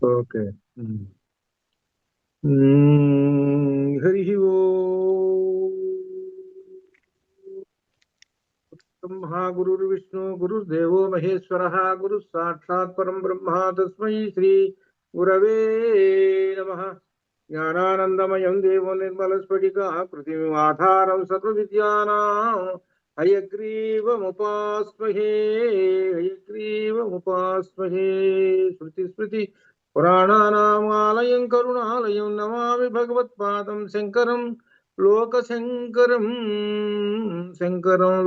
Okay. Hari ఓం. బ్రహ్మ గురుర్విష్ణు గురుర్దేవో మహేశ్వరః గురు సాక్షాత్ పరం బ్రహ్మ తస్మై శ్రీ గురవే నమః. జ్ఞానానందమయం దేవం నిర్మలస్ఫటికాకృతిమాధారం సర్వవిద్యానాం హయగ్రీవముపాస్మహే. శృతి పురాణానామాలయం కరుణాలయం నమామి భగవత్పాదం శంకరం లోకశంకరం.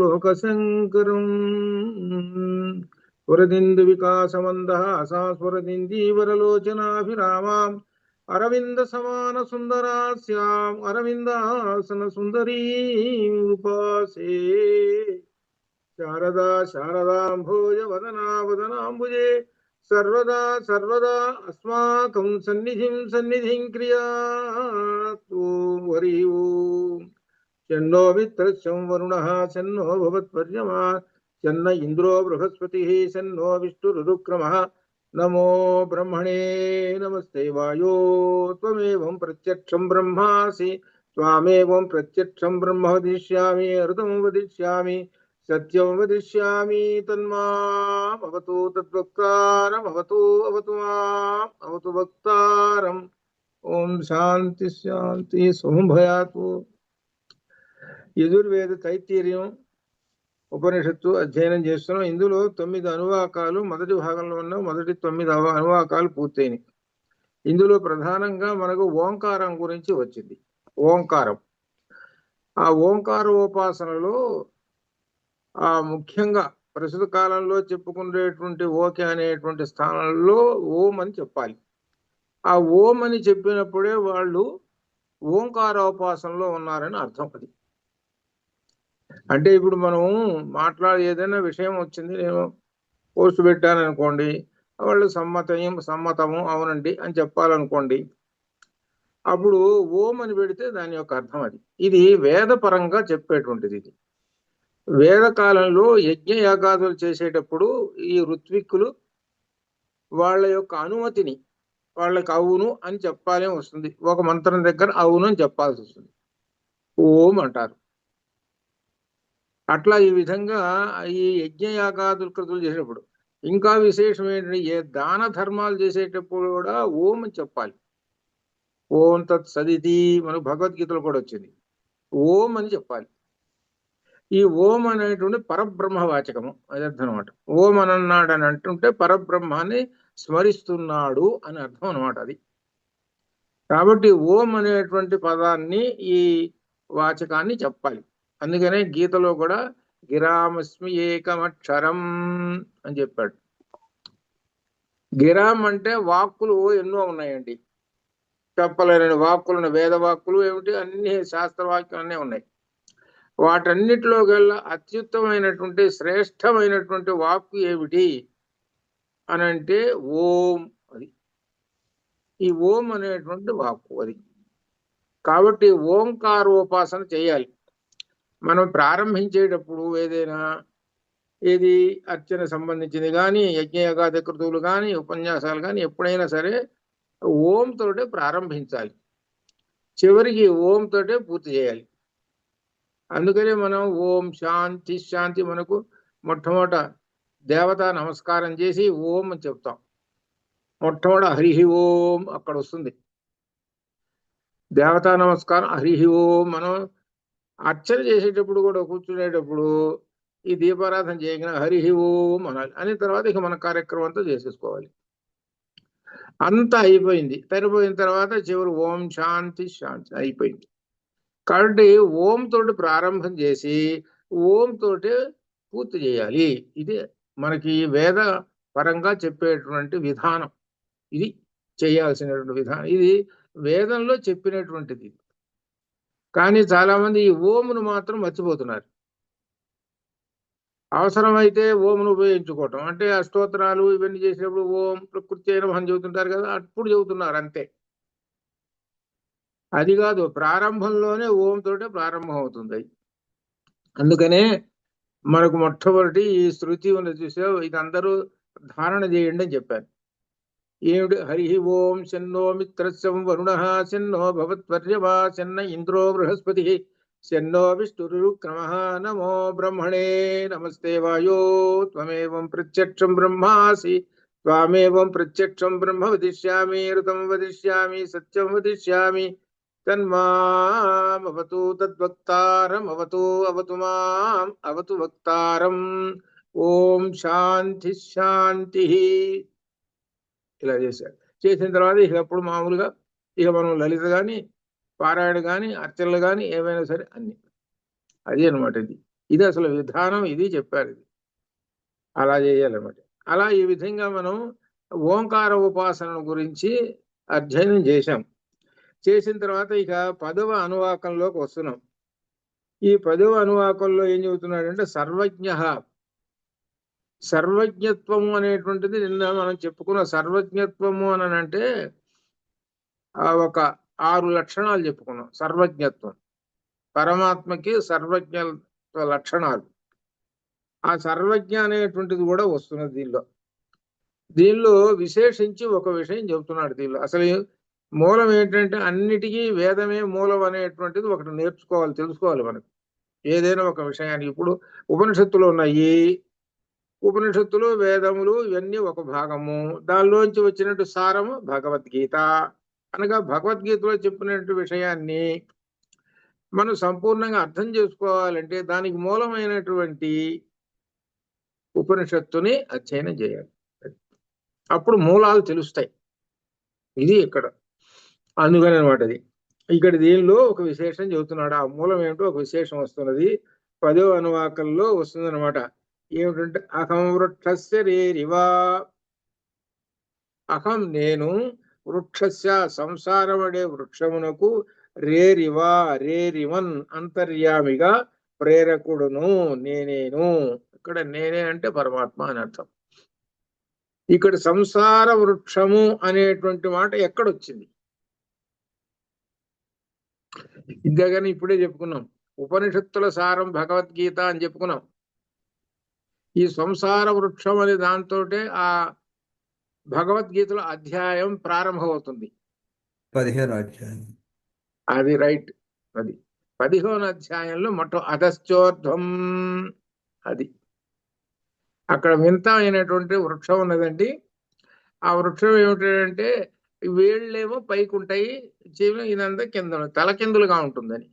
లోకశంకరం స్వరదిందు వికాసమందః అసాస్వరదిందీవరలోచనాభిరామాం అరవింద సమాన సుందరాస్యాం అరవిందాసన సుందరీం ఉపాసే. శారదా శారదాంభోజ వదనా వదనాంబుజే సర్వదా సర్వదా అస్మాకం సన్నిధిం క్రియాతు. హరి ఓం. శన్నో మిత్రస్యం వరుణః శన్నో భవత్పర్యమా శన్న ఇంద్రో బృహస్పతిః శన్నో విష్ణురుక్రమః. నమో బ్రహ్మణే నమస్తే వాయో త్వమేవం ప్రత్యక్షం బ్రహ్మాసి త్వామేవం ప్రత్యక్షం బ్రహ్మ వదిష్యామి అమృతం వదిష్యామి సత్యం వదిష్యామి తన్మామవతు తద్వక్తారం అవతు మాం అవతు వక్తారం. ఓం శాంతి శాంతి శుభయాతు. యజుర్వేద తైత్తిరీయం ఉపనిషత్తు అధ్యయనం చేస్తున్నాం. ఇందులో 9 అనువాకాలు మొదటి భాగంలో ఉన్న మొదటి 9 అనువాకాలు పూర్తయినాయి. ఇందులో ప్రధానంగా మనకు ఓంకారం గురించి వచ్చింది. ఓంకారం, ఆ ఓంకారోపాసనలో ముఖ్యంగా ప్రస్తుత కాలంలో చెప్పుకునేటువంటి ఓకే అనేటువంటి స్థానంలో ఓం అని చెప్పాలి. ఆ ఓం అని చెప్పినప్పుడే వాళ్ళు ఓంకారోపాసనలో ఉన్నారని అర్థం. అది అంటే ఇప్పుడు మనం ఏదైనా విషయం వచ్చింది, నేను పోస్ట్ పెట్టాను అనుకోండి, వాళ్ళు సమ్మతము అవునండి అని చెప్పాలనుకోండి, అప్పుడు ఓం అని పెడితే దాని యొక్క అర్థం అది. ఇది వేదపరంగా చెప్పేటువంటిది. ఇది వేదకాలంలో యజ్ఞ యాగాదులు చేసేటప్పుడు ఈ ఋత్విక్కులు వాళ్ళ యొక్క అనుమతిని వాళ్ళకి అవును అని చెప్పాలి వస్తుంది. ఒక మంత్రం దగ్గర అవును అని చెప్పాల్సి వస్తుంది, ఓం అంటారు. అట్లా ఈ విధంగా ఈ యజ్ఞయాగాదులు కృతులు చేసేటప్పుడు ఇంకా విశేషం ఏంటంటే, ఏ దాన ధర్మాలు చేసేటప్పుడు కూడా ఓం అని చెప్పాలి. ఓం తత్ సదితి మనకు భగవద్గీతలో కూడా వచ్చింది, ఓం అని చెప్పాలి. ఈ ఓం అనేటువంటి పరబ్రహ్మ వాచకము అది అర్థం అనమాట. ఓం అని అన్నాడు అని అంటుంటే పరబ్రహ్మాన్ని స్మరిస్తున్నాడు అని అర్థం అనమాట అది. కాబట్టి ఓం అనేటువంటి పదాన్ని, ఈ వాచకాన్ని చెప్పాలి. అందుకనే గీతలో కూడా గిరామస్మి ఏకమక్షరం అని చెప్పాడు. గిరాం అంటే వాక్కులు ఎన్నో ఉన్నాయండి, చెప్పలేని వాక్కులు, వేద వాక్కులు ఏమిటి, అన్ని శాస్త్రవాక్యాలు అన్నీ ఉన్నాయి. వాటన్నిటిలో గల్లా అత్యుత్తమైనటువంటి శ్రేష్టమైనటువంటి వాక్కు ఏమిటి అని అంటే ఓం. అది ఈ ఓం అనేటువంటి వాక్కు అది. కాబట్టి ఓంకారోపాసన చేయాలి. మనం ప్రారంభించేటప్పుడు ఏదైనా ఏది అర్చన సంబంధించింది కానీ, యజ్ఞయాగాది కృతువులు కానీ, ఉపన్యాసాలు కానీ ఎప్పుడైనా సరే ఓం తోటే ప్రారంభించాలి, చివరికి ఓం తోటే పూర్తి చేయాలి. అందుకనే మనం ఓం శాంతి శాంతి, మనకు మొట్టమొదట దేవతా నమస్కారం చేసి ఓం అని చెప్తాం. మొట్టమొదట హరి ఓం అక్కడ వస్తుంది, దేవతా నమస్కారం హరి ఓం. మనం అర్చన చేసేటప్పుడు కూడా కూర్చునేటప్పుడు ఈ దీపారాధన చేయగానే హరి ఓం అనాలి. అని తర్వాత ఇక మన కార్యక్రమం అంతా చేసేసుకోవాలి. అంతా అయిపోయింది. సరిపోయిన తర్వాత చివరి ఓం శాంతి శాంతి అయిపోయింది. కాబట్టి ఓం తోటి ప్రారంభం చేసి ఓం తోటి పూర్తి చేయాలి. ఇది మనకి వేద పరంగా చెప్పేటువంటి విధానం, ఇది చేయాల్సినటువంటి విధానం, ఇది వేదంలో చెప్పినటువంటిది. కానీ చాలా మంది ఈ ఓమును మాత్రం మర్చిపోతున్నారు. అవసరమైతే ఓమును ఉపయోగించుకోవటం, అంటే అష్టోత్తరాలు ఇవన్నీ చేసినప్పుడు ఓం ప్రకృతి అని చెబుతుంటారు కదా, అప్పుడు చెబుతున్నారు అంతే. అది కాదు, ప్రారంభంలోనే ఓం తోటే ప్రారంభం అవుతుంది. అందుకనే మనకు మొట్టమొదటి ఈ శృతి ఉన్నది చూసే, ఇది అందరూ ధారణ చేయండి అని చెప్పారు. ఏమిటి? హరి ఓం శన్నో మిత్రస్యం వరుణః శన్నో భవత్వర్యమా శన్న ఇంద్రో బృహస్పతి శన్నో విష్ణురుక్రమః నమో బ్రహ్మణే నమస్తే వాయో త్వమేవం ప్రత్యక్షం బ్రహ్మాసి త్వామేవం ప్రత్యక్షం బ్రహ్మ వదిష్యామి ఋతం వదిష్యామి సత్యం వదిష్యామి తన్మామవతు తద్వక్తారం అవతు అవతు మాం అవతు వక్తారం. ఓం శాంతి శాంతి. ఇలా చేశాడు. చేసిన తర్వాత ఇక అప్పుడు మామూలుగా ఇక మనం లలిత కానీ పారాయణ కానీ అర్చనలు కానీ ఏమైనా సరే అన్ని అది అనమాట. ఇది అసలు విధానం, ఇది చెప్పారు. ఇది అలా చేయాలన్నమాట. అలా ఈ విధంగా మనం ఓంకార ఉపాసన గురించి అధ్యయనం చేశాం. చేసిన తర్వాత ఇక 10వ అనువాకంలోకి వస్తున్నాం. ఈ 10వ అనువాకంలో ఏం చెబుతున్నాడంటే సర్వజ్ఞత్వము అనేటువంటిది నిన్న మనం చెప్పుకున్న సర్వజ్ఞత్వము అని అంటే ఒక 6 లక్షణాలు చెప్పుకున్నాం. సర్వజ్ఞత్వం, పరమాత్మకి సర్వజ్ఞత్వ లక్షణాలు. ఆ సర్వజ్ఞ అనేటువంటిది కూడా వస్తున్నది దీనిలో విశేషించి ఒక విషయం చెబుతున్నాడు. దీనిలో అసలు మూలం ఏంటంటే అన్నిటికీ వేదమే మూలం అనేటువంటిది ఒకటి నేర్చుకోవాలి, తెలుసుకోవాలి మనకు ఏదైనా ఒక విషయానికి. ఇప్పుడు ఉపనిషత్తులు ఉన్నాయి, ఉపనిషత్తులు వేదములు ఇవన్నీ ఒక భాగము, దానిలోంచి వచ్చినట్టు సారము భగవద్గీత. అనగా భగవద్గీతలో చెప్పినట్టు విషయాన్ని మనం సంపూర్ణంగా అర్థం చేసుకోవాలంటే దానికి మూలమైనటువంటి ఉపనిషత్తుని అధ్యయనం చేయాలి. అప్పుడు మూలాలు తెలుస్తాయి. ఇది ఇక్కడ అందుకని అనమాట. అది ఇక్కడ దీనిలో ఒక విశేషం చెబుతున్నాడు. ఆ మూలం ఏమిటో ఒక విశేషం వస్తున్నది 10వ అనువాకంలో వస్తుంది అనమాట. ఏమిటంటే అహం వృక్షస్య రేరివా, అహం నేను, వృక్షస్య సంసారమడే వృక్షమునకు, రేరివా రేరివన్ అంతర్యామిగా, ప్రేరకుడును నేనేను. ఇక్కడ నేనే అంటే పరమాత్మ అని అర్థం. ఇక్కడ సంసార వృక్షము అనేటువంటి మాట ఎక్కడొచ్చింది? ఇంతగాని ఇప్పుడే చెప్పుకున్నాం, ఉపనిషత్తుల సారం భగవద్గీత అని చెప్పుకున్నాం. ఈ సంసార వృక్షం అనే దాంతో ఆ భగవద్గీతలో అధ్యాయం ప్రారంభమవుతుంది. 15వ అధ్యాయం. అది రైట్. అది 15వ అధ్యాయంలో అధశ్చోర్ధ్వం. అది అక్కడ వింత అయినటువంటి వృక్షం ఉన్నదండి. ఆ వృక్షం ఏమిటంటే వేళ్ళేమో పైకి ఉంటాయి, చెవి ఇదంతా కింద తలకిందులుగా ఉంటుందని.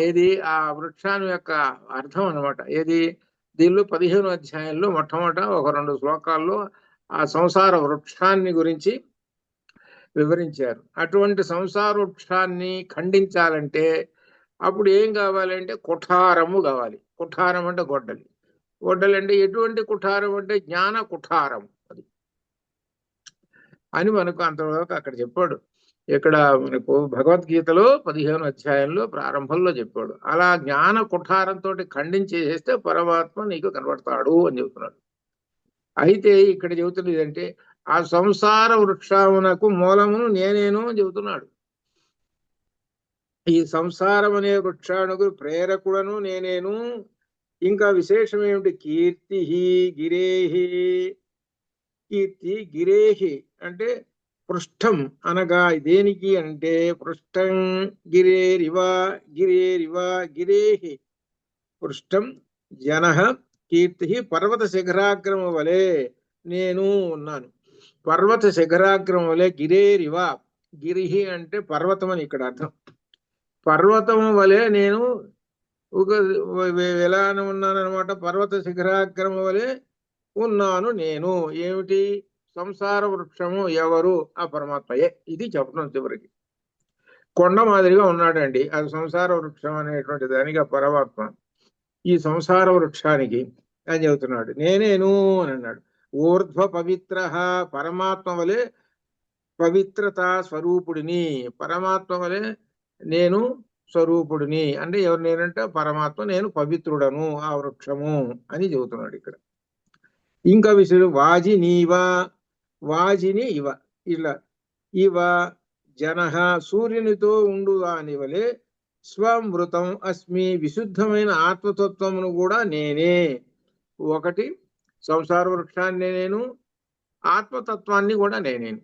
ఏది ఆ వృక్షాన్ని యొక్క అర్థం అనమాట. ఏది దీనిలో 15వ అధ్యాయంలో మొట్టమొదట ఒక 2 శ్లోకాల్లో ఆ సంసార వృక్షాన్ని గురించి వివరించారు. అటువంటి సంసార వృక్షాన్ని ఖండించాలంటే అప్పుడు ఏం కావాలంటే కుఠారము కావాలి. కుఠారం అంటే గొడ్డలి. గొడ్డలి అంటే ఎటువంటి కుఠారం అంటే జ్ఞాన కుఠారం అది అని మనకు అంతవరకు అక్కడ చెప్పాడు. ఇక్కడ మనకు భగవద్గీతలో 15వ అధ్యాయంలో ప్రారంభంలో చెప్పాడు. అలా జ్ఞాన కుఠారంతో ఖండించేస్తే పరమాత్మ నీకు కనబడతాడు అని చెబుతున్నాడు. అయితే ఇక్కడ చెబుతున్నది ఏంటంటే ఆ సంసార వృక్షమునకు మూలమును నేనేను అని చెబుతున్నాడు. ఈ సంసారం అనే వృక్షానికి ప్రేరకుడను నేనేను. ఇంకా విశేషం ఏమిటి? కీర్తి గిరేహి. కీర్తి గిరేహి అంటే పృష్ఠం అనగా దేనికి అంటే పృష్ఠం గిరేరివా గిరేరివా గిరేహి పృష్ఠం జనః కీర్తి పర్వత శిఖరాగ్రమ వలె నేను ఉన్నాను. పర్వత శిఖరాగ్రమ వలె గిరేరివా. గిరిహి అంటే పర్వతం అని ఇక్కడ అర్థం. పర్వతము వలె నేను ఎలా ఉన్నానమాట? పర్వత శిఖరాగ్రమ వలె ఉన్నాను నేను. ఏమిటి? సంసార వృక్షము ఎవరు? ఆ పరమాత్మయే. ఇది చెప్పడం చివరికి. కొండ మాదిరిగా ఉన్నాడండి అది సంసార వృక్షం అనేటువంటి దానికి ఆ పరమాత్మ. ఈ సంసార వృక్షానికి అని చెబుతున్నాడు నేనేను అని అన్నాడు. ఊర్ధ్వ పవిత్ర, పరమాత్మ వలె పవిత్రత స్వరూపుడిని. పరమాత్మ వలె నేను స్వరూపుడిని అంటే ఎవరు నేనంటే పరమాత్మ, నేను పవిత్రుడను ఆ వృక్షము అని చెబుతున్నాడు ఇక్కడ. ఇంకా విషయం వాజినీవా, వాజిని ఇవ, ఇలా ఇవ జనః సూర్యునితో ఉండు దాని వలె స్వమృతం అస్మి, విశుద్ధమైన ఆత్మతత్వమును కూడా నేనే. ఒకటి సంసార వృక్షాన్ని నేను, ఆత్మతత్వాన్ని కూడా నేనేను.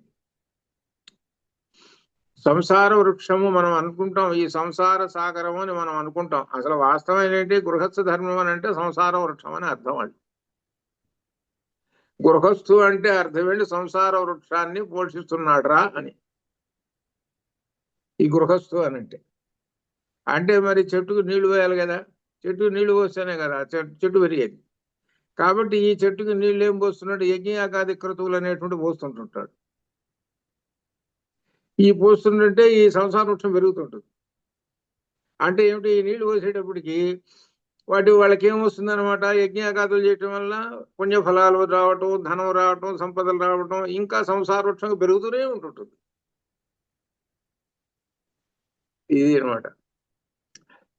సంసార వృక్షము మనం అనుకుంటాం, ఈ సంసార సాగరం అని మనం అనుకుంటాం. అసలు వాస్తవం ఏంటి? గృహస్థ ధర్మం అని అంటే సంసార వృక్షం అని అర్థం. అది గృహస్థు అంటే అర్థం ఏంటి? సంసార వృక్షాన్ని పోషిస్తున్నాడురా అని. ఈ గృహస్థు అని అంటే మరి చెట్టుకు నీళ్లు పోయాలి కదా, చెట్టుకు నీళ్లు పోస్తేనే కదా చెట్టు పెరిగేది. కాబట్టి ఈ చెట్టుకు నీళ్ళు ఏం పోస్తున్నాడు? యజ్ఞయాగాది క్రతువులు అనేటువంటి పోస్తుంటుంటాడు. ఈ పోస్తుంటే ఈ సంసార వృక్షం పెరుగుతుంటుంది. అంటే ఏమిటి? ఈ నీళ్లు పోసేటప్పటికి వాళ్ళకి ఏమొస్తుంది అనమాట? యజ్ఞయాగాదులు చేయటం వల్ల పుణ్యఫలాలు రావటం, ధనం రావటం, సంపదలు రావటం, ఇంకా సంసార వృక్షం పెరుగుతూనే ఉంటుంటుంది. ఇది అనమాట.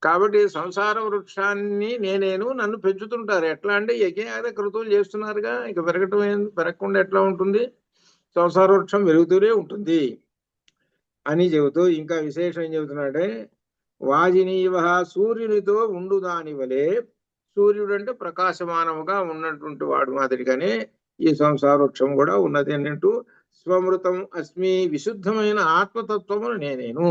కాబట్టి సంసార వృక్షాన్ని నేనేను, నన్ను పెంచుతుంటారు. ఎట్లా అంటే యజ్ఞయాగ క్రతువులు చేస్తున్నారుగా, ఇక పెరగకుండా ఎట్లా ఉంటుంది? సంసార వృక్షం పెరుగుతూనే ఉంటుంది అని చెబుతూ ఇంకా విశేషం ఏం చెబుతున్నాడే, వాజినీవ సూర్యునితో ఉండు దాని వలె, సూర్యుడు అంటే ప్రకాశమానముగా ఉన్నటువంటి వాడు మాదిరిగానే ఈ సంసార వృక్షం కూడా ఉన్నది అన్నట్టు. స్వమృతం అస్మి, విశుద్ధమైన ఆత్మతత్వమును నేనేను.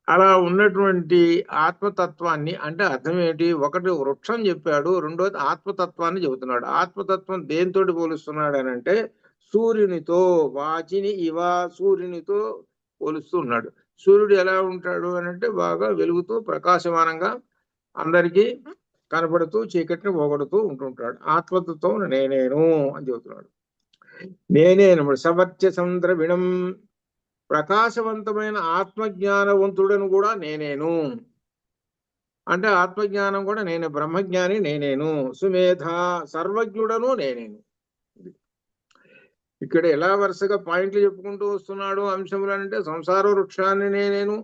అలా ఉన్నటువంటి ఆత్మతత్వాన్ని అంటే అర్థం ఏంటి? ఒకటి వృక్షం చెప్పాడు, రెండోది ఆత్మతత్వాన్ని చెబుతున్నాడు. ఆత్మతత్వం దేనితోటి పోలుస్తున్నాడు అని అంటే సూర్యునితో. వాచిని ఇవ, సూర్యునితో పోలుస్తున్నాడు. సూర్యుడు ఎలా ఉంటాడు అని అంటే బాగా వెలుగుతూ ప్రకాశమానంగా అందరికీ కనపడుతూ చీకటిని పోగొడుతూ ఉంటుంటాడు. ఆత్మతత్వం నేనేను అని చెబుతున్నాడు. నేనేను సవర్త్య సంద్రవిణం, ప్రకాశవంతమైన ఆత్మజ్ఞానవంతుడను కూడా నేనేను. అంటే ఆత్మజ్ఞానం కూడా నేనే, బ్రహ్మజ్ఞాని నేనేను. సుమేధ, సర్వజ్ఞుడను నేనేను. ఇక్కడ ఎలా వరుసగా పాయింట్లు చెప్పుకుంటూ వస్తున్నాడు అంశములు అంటే సంసార వృక్షాన్ని నేనేను,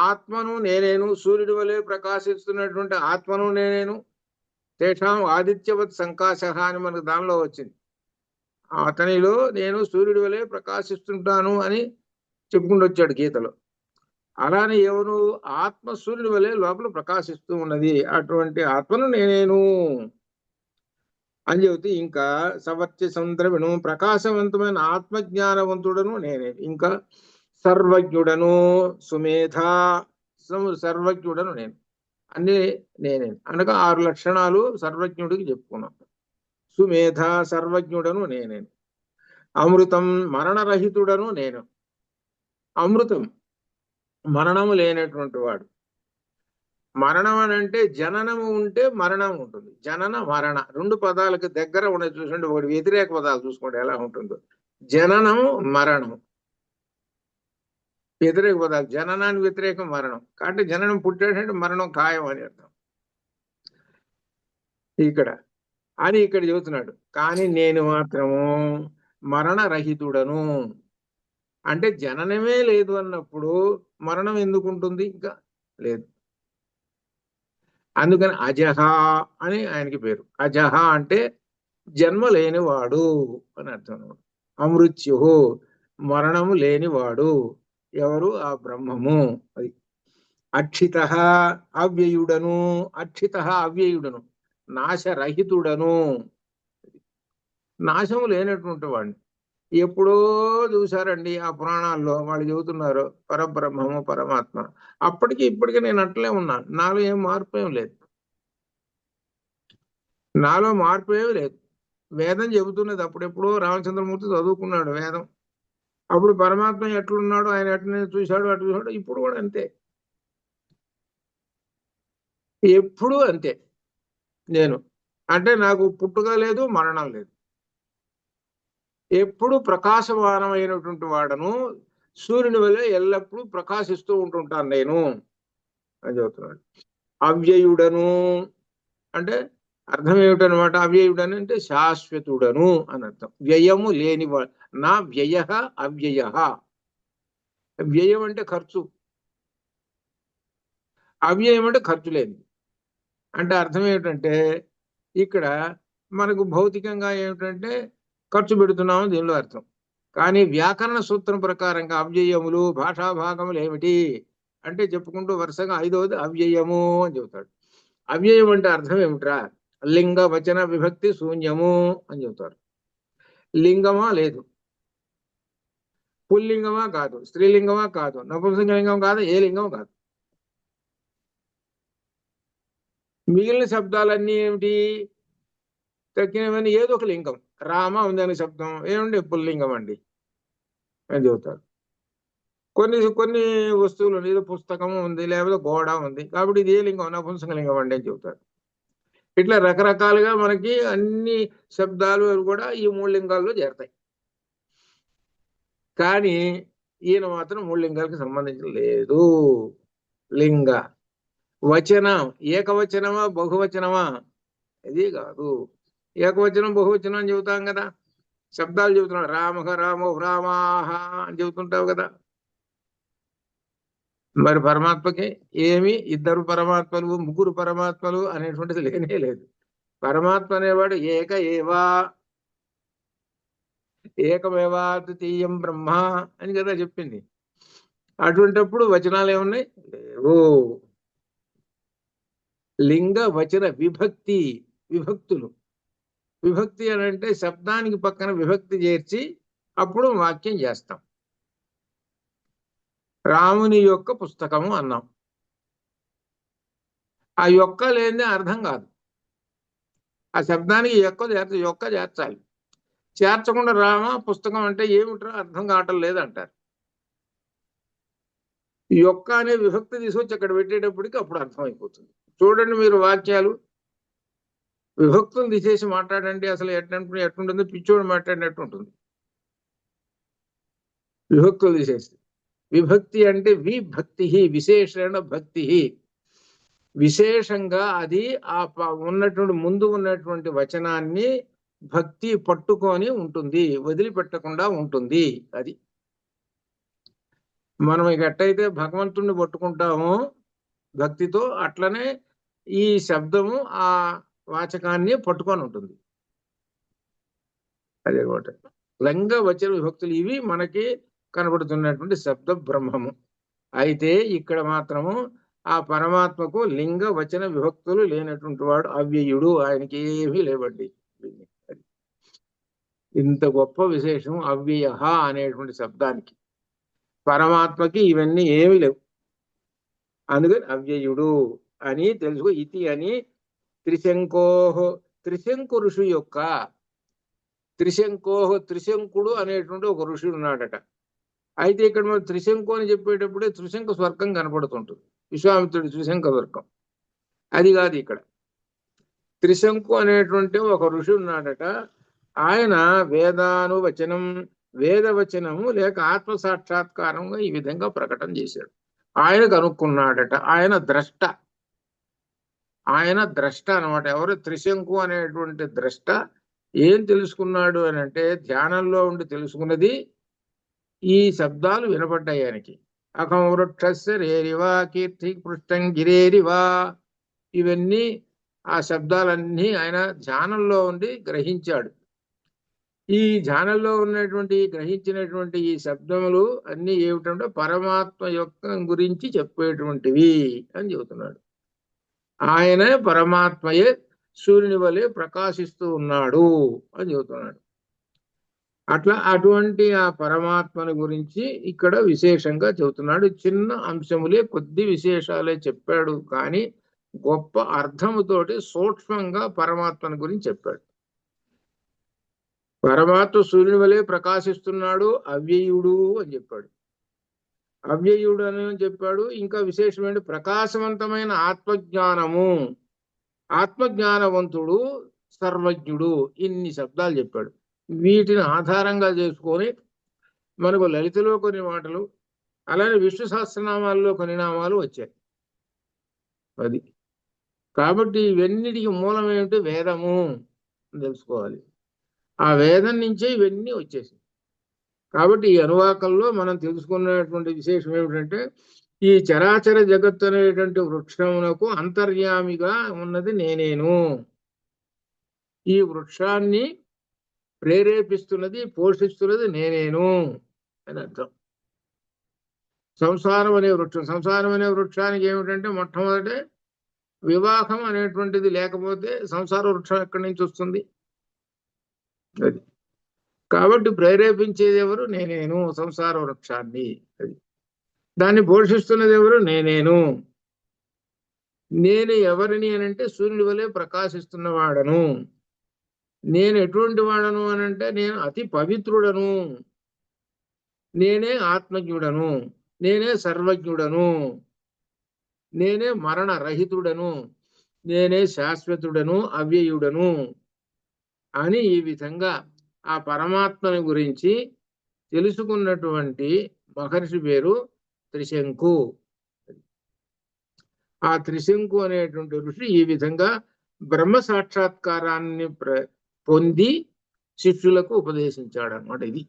ఆత్మను నేనేను, సూర్యుడి వలె ప్రకాశిస్తున్నటువంటి ఆత్మను నేనేను. తేషాం ఆదిత్యవత్ సంకాశ అని మనకు దానిలో వచ్చింది. అతనిలో నేను సూర్యుడి వలె ప్రకాశిస్తుంటాను అని చెప్పుకుంటూ వచ్చాడు గీతలో. అలానే ఎవరు? ఆత్మ సూర్యుడి వలె లోపల ప్రకాశిస్తూ ఉన్నది. అటువంటి ఆత్మను నేనేను అని చెబుతూ ఇంకా సవర్త్య సంద్రవిణు, ప్రకాశవంతమైన ఆత్మజ్ఞానవంతుడను నేనే. ఇంకా సర్వజ్ఞుడను, సుమేధ, సర్వజ్ఞుడను నేను. అన్ని నేనే అనగా 6 లక్షణాలు సర్వజ్ఞుడికి చెప్పుకున్నాం. సుమేధ, సర్వజ్ఞుడను నేనే. అమృతం, మరణరహితుడను నేను. అమృతం, మరణము లేనటువంటి వాడు. మరణం అని అంటే జననము ఉంటే మరణం ఉంటుంది. జనన మరణ రెండు పదాలకు దగ్గర ఉన్నది చూసుకోండి. ఒకటి వ్యతిరేక పదాలు చూసుకోండి ఎలా ఉంటుందో. జననము మరణం వ్యతిరేక పదాలు. జననానికి వ్యతిరేకం మరణం. కాబట్టి జననం పుట్టేటంటే మరణం ఖాయం అని అర్థం ఇక్కడ. అని ఇక్కడ చెబుతున్నాడు. కానీ నేను మాత్రము మరణరహితుడను. అంటే జననమే లేదు అన్నప్పుడు మరణం ఎందుకు ఉంటుంది? ఇంకా లేదు. అందుకని అజహ అని ఆయనకి పేరు. అజహ అంటే జన్మ లేనివాడు అని అర్థం. అమృత్యు, మరణము లేనివాడు. ఎవరు? ఆ బ్రహ్మము. అది అక్షిత, అవ్యయుడను. అక్షిత, అవ్యయుడను, నాశరహితుడను, నాశము లేనటువంటి వాడిని. ఎప్పుడో చూశారండి ఆ పురాణాల్లో, వాళ్ళు చెబుతున్నారు పరబ్రహ్మము పరమాత్మ. అప్పటికి ఇప్పటికీ నేను అట్లే ఉన్నాను. నాలో ఏం మార్పు ఏం లేదు. నాలో మార్పు ఏమి లేదు. వేదం చెబుతున్నది. అప్పుడెప్పుడో రామచంద్రమూర్తి చదువుకున్నాడు వేదం. అప్పుడు పరమాత్మ ఎట్లున్నాడు, ఆయన ఎట్లనే చూశాడు, అటు చూశాడు. ఇప్పుడు కూడా అంతే, ఎప్పుడు అంతే. నేను అంటే నాకు పుట్టుక లేదు, మరణం లేదు. ఎప్పుడు ప్రకాశమానమైనటువంటి వాడను, సూర్యుని వలె ఎల్లప్పుడూ ప్రకాశిస్తూ ఉంటుంటాను నేను అని చెబుతున్నాడు. అవ్యయుడను అంటే అర్థం ఏమిటనమాట? అవ్యయుడని అంటే శాశ్వతుడను అని అర్థం. వ్యయము లేనివాడు. నా వ్యయ అవ్యయ. వ్యయం అంటే ఖర్చు, అవ్యయం అంటే ఖర్చు లేని. అంటే అర్థం ఏమిటంటే ఇక్కడ మనకు భౌతికంగా ఏమిటంటే ఖర్చు పెడుతున్నాము దీనిలో అర్థం. కానీ వ్యాకరణ సూత్రం ప్రకారంగా అవ్యయములు, భాషాభాగములు ఏమిటి అంటే చెప్పుకుంటూ వరుసగా 5వది అవ్యయము అని చెబుతాడు. అవ్యయం అంటే అర్థం ఏమిట్రా? లింగ వచన విభక్తి శూన్యము అని చెబుతారు. లింగమా లేదు, పుల్లింగమా కాదు, స్త్రీలింగమా కాదు, నపుంసకలింగం కాదు, ఏ లింగం కాదు. మిగిలిన శబ్దాలన్నీ ఏమిటి? తక్కినవన్నీ ఏదో ఒక లింగం. రామ ఉందని శబ్దం ఏమండి? పుల్లింగం అండి అని చెబుతారు. కొన్ని కొన్ని వస్తువులు ఏదో పుస్తకం ఉంది, లేకపోతే గోడ ఉంది, కాబట్టి ఇది ఏ లింగం? నపుంసకలింగం అండి అని చెబుతారు. ఇట్లా రకరకాలుగా మనకి అన్ని శబ్దాలు కూడా ఈ 3 లింగాల్లో చేరతాయి. కానీ ఈయన మాత్రం 3 లింగాలకు సంబంధించి లేదు. లింగ వచనం ఏకవచనమా బహువచనమా? ఇది కాదు. ఏకవచనం బహువచనం అని చెబుతాం కదా, శబ్దాలు చెబుతున్నాడు. రామః రామో రామాః అని చెబుతుంటావు కదా. మరి పరమాత్మకి ఏమి 2 పరమాత్మలు 3 పరమాత్మలు అనేటువంటిది లేనే లేదు. పరమాత్మ అనేవాడు ఏక ఏవా, ఏకమేవా ద్వితీయం బ్రహ్మ అని కదా చెప్పింది. అటువంటిప్పుడు వచనాలు ఏమున్నాయి? లేవు. లింగ వచన విభక్తి, విభక్తులు. విభక్తి అని అంటే శబ్దానికి పక్కన విభక్తి చేర్చి అప్పుడు వాక్యం చేస్తాం. రాముని యొక్క పుస్తకము అన్నాం. ఆ యొక్క లేనిదే అర్థం కాదు. ఆ శబ్దానికి యొక్క చేర్చాలి. చేర్చకుండా రామ పుస్తకం అంటే ఏమిటో అర్థం కావటం లేదంటారు. యొక్క అనే విభక్తి తీసుకొచ్చి అక్కడ పెట్టేటప్పటికి అప్పుడు అర్థమైపోతుంది. చూడండి మీరు వాక్యాలు, విభక్తులు తీసేసి మాట్లాడండి, అసలు ఎట్లుంటుంది? పిచ్చోడు మాట్లాడినట్టు ఉంటుంది విభక్తులు తీసేసి. విభక్తి అంటే విభక్తి, విశేషణ భక్తి. విశేషంగా అది ఆ ఉన్నటువంటి ముందు ఉన్నటువంటి వచనాన్ని భక్తి పట్టుకొని ఉంటుంది, వదిలిపెట్టకుండా ఉంటుంది. అది మనం ఎట్టయితే భగవంతుణ్ణి పట్టుకుంటామో భక్తితో, అట్లనే ఈ శబ్దము ఆ వాచకాన్ని పట్టుకొని ఉంటుంది. అదే ఒకటి. లింగ వచన విభక్తులు ఇవి మనకి కనబడుతున్నటువంటి శబ్ద బ్రహ్మము. అయితే ఇక్కడ మాత్రము ఆ పరమాత్మకు లింగ వచన విభక్తులు లేనటువంటి వాడు అవ్యయుడు. ఆయనకి ఏమీ లేవండి. ఇంత గొప్ప విశేషం అవ్యయ అనేటువంటి శబ్దానికి. పరమాత్మకి ఇవన్నీ ఏమీ లేవు, అందుకని అవ్యయుడు అని తెలుసుకో. ఇతి అని త్రిశంకోహో, త్రిశంకు ఋషి యొక్క, త్రిశంకోహో, త్రిశంకుడు అనేటువంటి ఒక ఋషి ఉన్నాడట. అయితే ఇక్కడ మనం త్రిశంకు అని చెప్పేటప్పుడే త్రిశంకు స్వర్గం కనపడుతుంటుంది, విశ్వామిత్రుడి త్రిశంక స్వర్గం. అది కాదు ఇక్కడ. త్రిశంకు అనేటువంటి ఒక ఋషి ఉన్నాడట. ఆయన వేదానువచనం, వేదవచనము లేక ఆత్మ సాక్షాత్కారంగా ఈ విధంగా ప్రకటన చేశాడు. ఆయన కనుక్కున్నాడట. ఆయన ద్రష్ట, ఆయన ద్రష్ట అనమాట. ఎవరు? త్రిశంకు అనేటువంటి ద్రష్ట. ఏం తెలుసుకున్నాడు అని అంటే, ధ్యానంలో ఉండి తెలుసుకున్నది ఈ శబ్దాలు వినపడ్డాయి ఆయనకి. అఖం వృక్షస్య రేరివా కీర్తి పృష్టం గిరేరివా, ఇవన్నీ ఆ శబ్దాలన్నీ ఆయన ధ్యానంలో ఉండి గ్రహించాడు. ఈ ధ్యానంలో ఉన్నటువంటి గ్రహించినటువంటి ఈ శబ్దములు అన్ని ఏమిటంటే పరమాత్మ యొక్క గురించి చెప్పేటువంటివి అని చెబుతున్నాడు. ఆయనే పరమాత్మయే సూర్యుని వలె ప్రకాశిస్తూ ఉన్నాడు అని చెబుతున్నాడు. అట్లా అటువంటి ఆ పరమాత్మను గురించి ఇక్కడ విశేషంగా చెబుతున్నాడు. చిన్న అంశములే, కొద్ది విశేషాలే చెప్పాడు, కానీ గొప్ప అర్థముతోటి సూక్ష్మంగా పరమాత్మను గురించి చెప్పాడు. పరమాత్మ సూర్యుని వలె ప్రకాశిస్తున్నాడు, అవ్యయుడు అని చెప్పాడు. అవ్యయుడు అని చెప్పాడు. ఇంకా విశేషమైన ప్రకాశవంతమైన ఆత్మజ్ఞానము, ఆత్మజ్ఞానవంతుడు, సర్వజ్ఞుడు, ఇన్ని శబ్దాలు చెప్పాడు. వీటిని ఆధారంగా చేసుకొని మనకు లలితలో కొన్ని మాటలు, అలానే విష్ణు సహస్రనామాల్లో కొన్ని నామాలు వచ్చాయి. అది కాబట్టి ఇవన్నిటికి మూలం ఏమిటి? వేదము తెలుసుకోవాలి. ఆ వేదం నుంచే ఇవన్నీ వచ్చేసి. కాబట్టి ఈ అనువాకంలో మనం తెలుసుకున్నటువంటి విశేషం ఏమిటంటే, ఈ చరాచర జగత్తు అనేటువంటి వృక్షమునకు అంతర్యామిగా ఉన్నది నేనేను. ఈ వృక్షాన్ని ప్రేరేపిస్తున్నది, పోషిస్తున్నది నేనేను అని అర్థం. సంసారం అనే వృక్షం, సంసారం అనే వృక్షానికి ఏమిటంటే మొట్టమొదటి వివాహం అనేటువంటిది లేకపోతే సంసార వృక్షం ఎక్కడి నుంచి వస్తుంది? అది కాబట్టి ప్రేరేపించేది ఎవరు? నేనేను సంసార వృక్షాన్ని. అది దాన్ని పోషిస్తున్నది ఎవరు? నేనేను. నేను ఎవరిని అనంటే సూర్యుడి వలె ప్రకాశిస్తున్న వాడను. నేను ఎటువంటి వాడను అనంటే నేను అతి పవిత్రుడను. నేనే ఆత్మజ్ఞుడను. నేనే సర్వజ్ఞుడను. నేనే మరణ రహితుడను. నేనే శాశ్వతుడను, అవ్యయుడను అని ఈ విధంగా ఆ పరమాత్మని గురించి తెలుసుకున్నటువంటి మహర్షి పేరు త్రిశంకు. ఆ త్రిశంకు అనేటువంటి ఋషి ఈ విధంగా బ్రహ్మ సాక్షాత్కారాన్ని పొంది శిష్యులకు ఉపదేశించాడు అన్నమాట. ఇది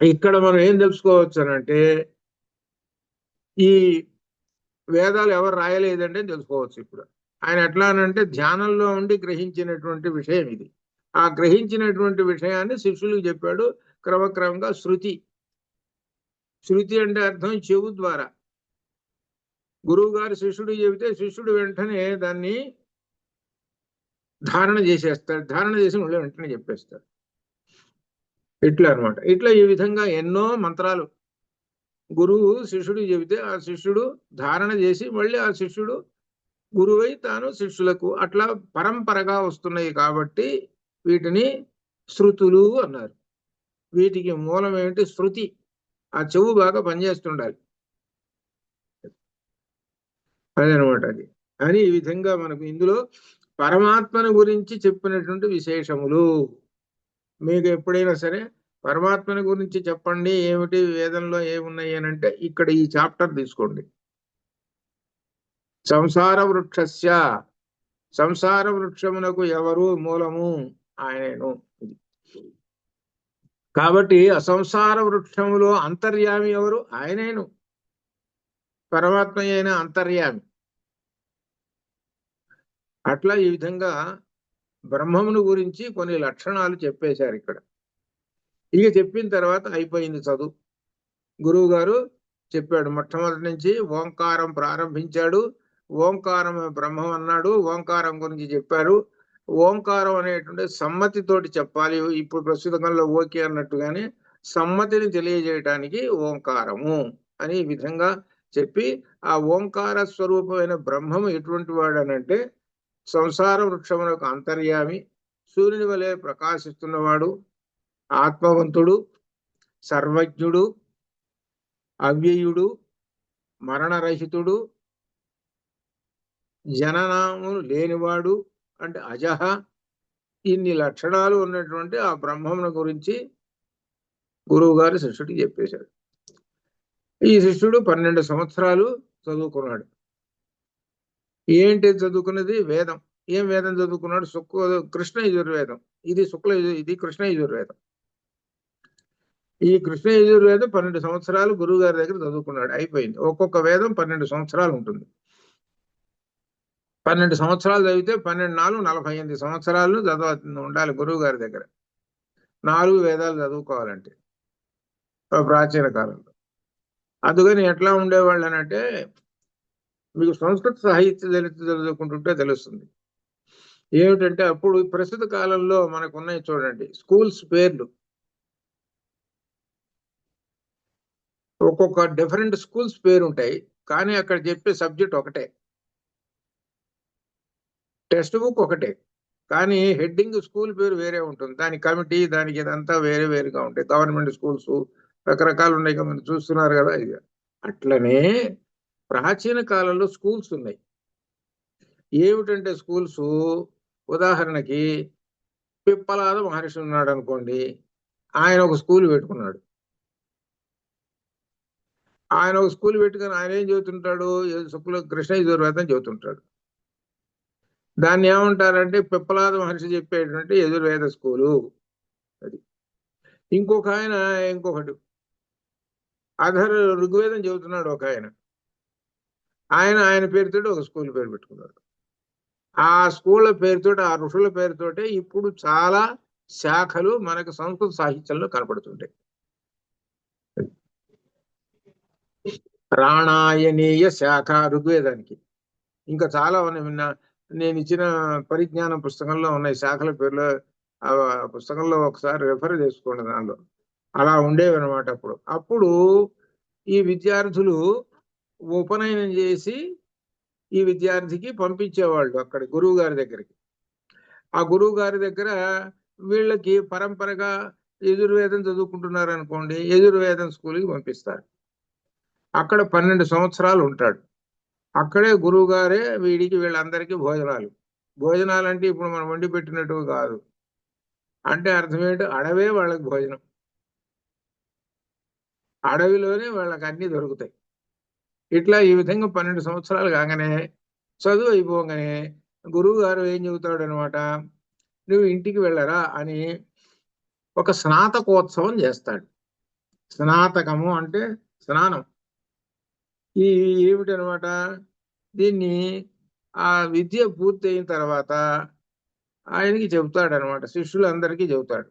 ఇక్కడ మనం ఏం తెలుసుకోవచ్చు అనంటే ఈ వేదాలు ఎవరు రాయలేదంటే తెలుసుకోవచ్చు. ఇప్పుడు ఆయన ఎట్లా అనంటే ధ్యానంలో ఉండి గ్రహించినటువంటి విషయం ఇది. ఆ గ్రహించినటువంటి విషయాన్ని శిష్యులకు చెప్పాడు. క్రమక్రమంగా శృతి. శృతి అంటే అర్థం చెవు ద్వారా. గురువు గారు శిష్యుడు చెబితే శిష్యుడు వెంటనే దాన్ని ధారణ చేసేస్తాడు. ధారణ చేసి మళ్ళీ వెంటనే చెప్పేస్తాడు. ఇట్లా అనమాట. ఇట్లా ఈ విధంగా ఎన్నో మంత్రాలు గురువు శిష్యుడు చెబితే ఆ శిష్యుడు ధారణ చేసి మళ్ళీ ఆ శిష్యుడు గురువై తాను శిష్యులకు అట్లా పరంపరగా వస్తున్నాయి. కాబట్టి వీటిని శృతులు అన్నారు. వీటికి మూలం ఏమిటి? శృతి. ఆ చెవు బాగా పనిచేస్తుండాలి. అదనమాట. అది అని ఈ విధంగా మనకు ఇందులో పరమాత్మను గురించి చెప్పినటువంటి విశేషములు. మీకు ఎప్పుడైనా సరే పరమాత్మని గురించి చెప్పండి, ఏమిటి వేదంలో ఏమున్నాయి అని అంటే ఇక్కడ ఈ చాప్టర్ తీసుకోండి. సంసార వృక్షస్య, సంసార వృక్షమునకు ఎవరు మూలము? ఆయనేను. కాబట్టి అసంసార వృక్షములో అంతర్యామి ఎవరు? ఆయనేను. పరమాత్మ అయిన అంతర్యామి. అట్లా ఈ విధంగా బ్రహ్మమును గురించి కొన్ని లక్షణాలు చెప్పేశారు ఇక్కడ. ఇక చెప్పిన తర్వాత అయిపోయింది చదువు. గురువు గారు చెప్పాడు. మొట్టమొదటి నుంచి ఓంకారం ప్రారంభించాడు. ఓంకారం బ్రహ్మం అన్నాడు. ఓంకారం గురించి చెప్పారు. ఓంకారం అనేటువంటి సమ్మతితోటి చెప్పాలి. ఇప్పుడు ప్రస్తుతంలో ఓకే అన్నట్టుగానే సమ్మతిని తెలియజేయటానికి ఓంకారము అని ఈ విధంగా చెప్పి ఆ ఓంకార స్వరూపమైన బ్రహ్మము ఎటువంటి వాడనంటే సంసార వృక్షమునకు అంతర్యామి, సూర్యుని వలె ప్రకాశిస్తున్నవాడు, ఆత్మవంతుడు, సర్వజ్ఞుడు, అవ్యయుడు, మరణరహితుడు, జననాము లేనివాడు అంటే అజహ. ఇన్ని లక్షణాలు ఉన్నటువంటి ఆ బ్రహ్మమును గురించి గురువు గారు శిష్యుడికి చెప్పేశాడు. ఈ శిష్యుడు 12 సంవత్సరాలు చదువుకున్నాడు. ఏంటి చదువుకున్నది? వేదం. ఏం వేదం చదువుకున్నాడు? కృష్ణ యజుర్వేదం. ఇది ఇది కృష్ణ యజుర్వేదం. ఈ కృష్ణ యజుర్వేదం 12 సంవత్సరాలు గురువు గారి దగ్గర చదువుకున్నాడు. అయిపోయింది. ఒక్కొక్క వేదం 12 సంవత్సరాలు ఉంటుంది. 12 సంవత్సరాలు చదివితే 12 4 48 సంవత్సరాలు ఉండాలి గురువు గారి దగ్గర. 4 వేదాలు చదువుకోవాలంటే ప్రాచీన కాలంలో. అందుకని ఎట్లా ఉండేవాళ్ళు అనంటే మీకు సంస్కృత సాహిత్య చదువుకుంటుంటే తెలుస్తుంది. ఏమిటంటే అప్పుడు ప్రస్తుత కాలంలో మనకు ఉన్నాయి చూడండి స్కూల్స్ పేర్లు. ఒక్కొక్క డిఫరెంట్ స్కూల్స్ పేరు ఉంటాయి, కానీ అక్కడ చెప్పే సబ్జెక్ట్ ఒకటే, టెక్స్ట్ బుక్ ఒకటే, కానీ హెడ్డింగ్ స్కూల్ పేరు వేరే ఉంటుంది. దాని కమిటీ దానికి ఇదంతా వేరే వేరుగా ఉంటాయి. గవర్నమెంట్ స్కూల్స్ రకరకాలు ఉన్నాయి కదా, మీరు చూస్తున్నారు కదా. ఇది అట్లనే ప్రాచీన కాలంలో స్కూల్స్ ఉన్నాయి. ఏమిటంటే స్కూల్స్, ఉదాహరణకి పిప్పలాద మహర్షి ఉన్నాడు అనుకోండి, ఆయన ఒక స్కూల్ పెట్టుకున్నాడు. ఆయన ఒక స్కూల్ పెట్టుకుని ఆయన ఏం చదువుతుంటాడు? కృష్ణ యజుర్వేదం చదువుతుంటాడు. దాన్ని ఏమంటారంటే పిప్పలాద మహర్షి చెప్పేటువంటి యజుర్వేద స్కూలు. అది ఇంకొక ఆయన ఇంకొకటి అధర్ ఋగ్వేదం చెబుతున్నాడు ఒక ఆయన. ఆయన పేరుతోటి ఒక స్కూల్ పేరు పెట్టుకున్నాడు. ఆ స్కూళ్ళ పేరుతోటి, ఆ ఋషుల పేరుతోటి ఇప్పుడు చాలా శాఖలు మనకు సంస్కృత సాహిత్యంలో కనపడుతుంటాయి. ప్రాణాయనీయ శాఖ ఋగ్వేదానికి. ఇంకా చాలా ఉన్నాయి. నేను ఇచ్చిన పరిజ్ఞానం పుస్తకంలో ఉన్నాయి శాఖల పేర్లు. ఆ పుస్తకంలో ఒకసారి రెఫర్ చేసుకోండి దానిలో. అలా ఉండేవి అనమాట. అప్పుడు ఈ విద్యార్థులు ఉపనయనం చేసి ఈ విద్యార్థికి పంపించేవాళ్ళు అక్కడ గురువు గారి దగ్గరికి. ఆ గురువు గారి దగ్గర వీళ్ళకి పరంపరగా యజుర్వేదం చదువుకుంటున్నారు అనుకోండి, యజుర్వేదం స్కూల్కి పంపిస్తారు. అక్కడ 12 సంవత్సరాలు ఉంటాడు. అక్కడే గురువు గారే వీళ్ళందరికీ భోజనాలు అంటే ఇప్పుడు మనం వండి పెట్టినట్టు కాదు. అంటే అర్థం ఏంటి, అడవే వాళ్ళకి భోజనం, అడవిలోనే వాళ్ళకి అన్ని దొరుకుతాయి. ఇట్లా ఈ విధంగా 12 సంవత్సరాలు కాగానే చదువు అయిపోగానే గురువు గారు ఏం చెబుతాడు అనమాట, నువ్వు ఇంటికి వెళ్ళరా అని ఒక స్నాతకోత్సవం చేస్తాడు. స్నాతకము అంటే స్నానం. ఈ ఏమిటనమాట, దీన్ని ఆ విద్య పూర్తి అయిన తర్వాత ఆయనకి చెబుతాడు అనమాట, శిష్యులందరికీ చెబుతాడు,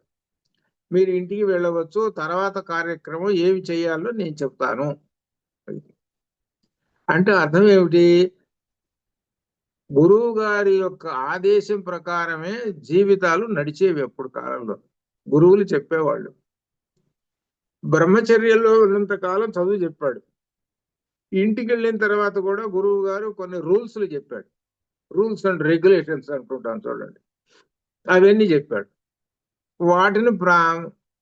మీరు ఇంటికి వెళ్ళవచ్చు, తర్వాత కార్యక్రమం ఏమి చేయాలో నేను చెప్తాను. అంటే అర్థం ఏమిటి, గురువు గారి యొక్క ఆదేశం ప్రకారమే జీవితాలు నడిచేవి అప్పుడు కాలంలో. గురువులు చెప్పేవాళ్ళు. బ్రహ్మచర్యంలో ఉన్నంత కాలం చదువు చెప్పాడు. ఇంటికి వెళ్ళిన తర్వాత కూడా గురువు గారు కొన్ని రూల్స్లు చెప్పాడు. రూల్స్ అండ్ రెగ్యులేషన్స్ అంటుంటాను చూడండి, అవన్నీ చెప్పాడు. వాటిని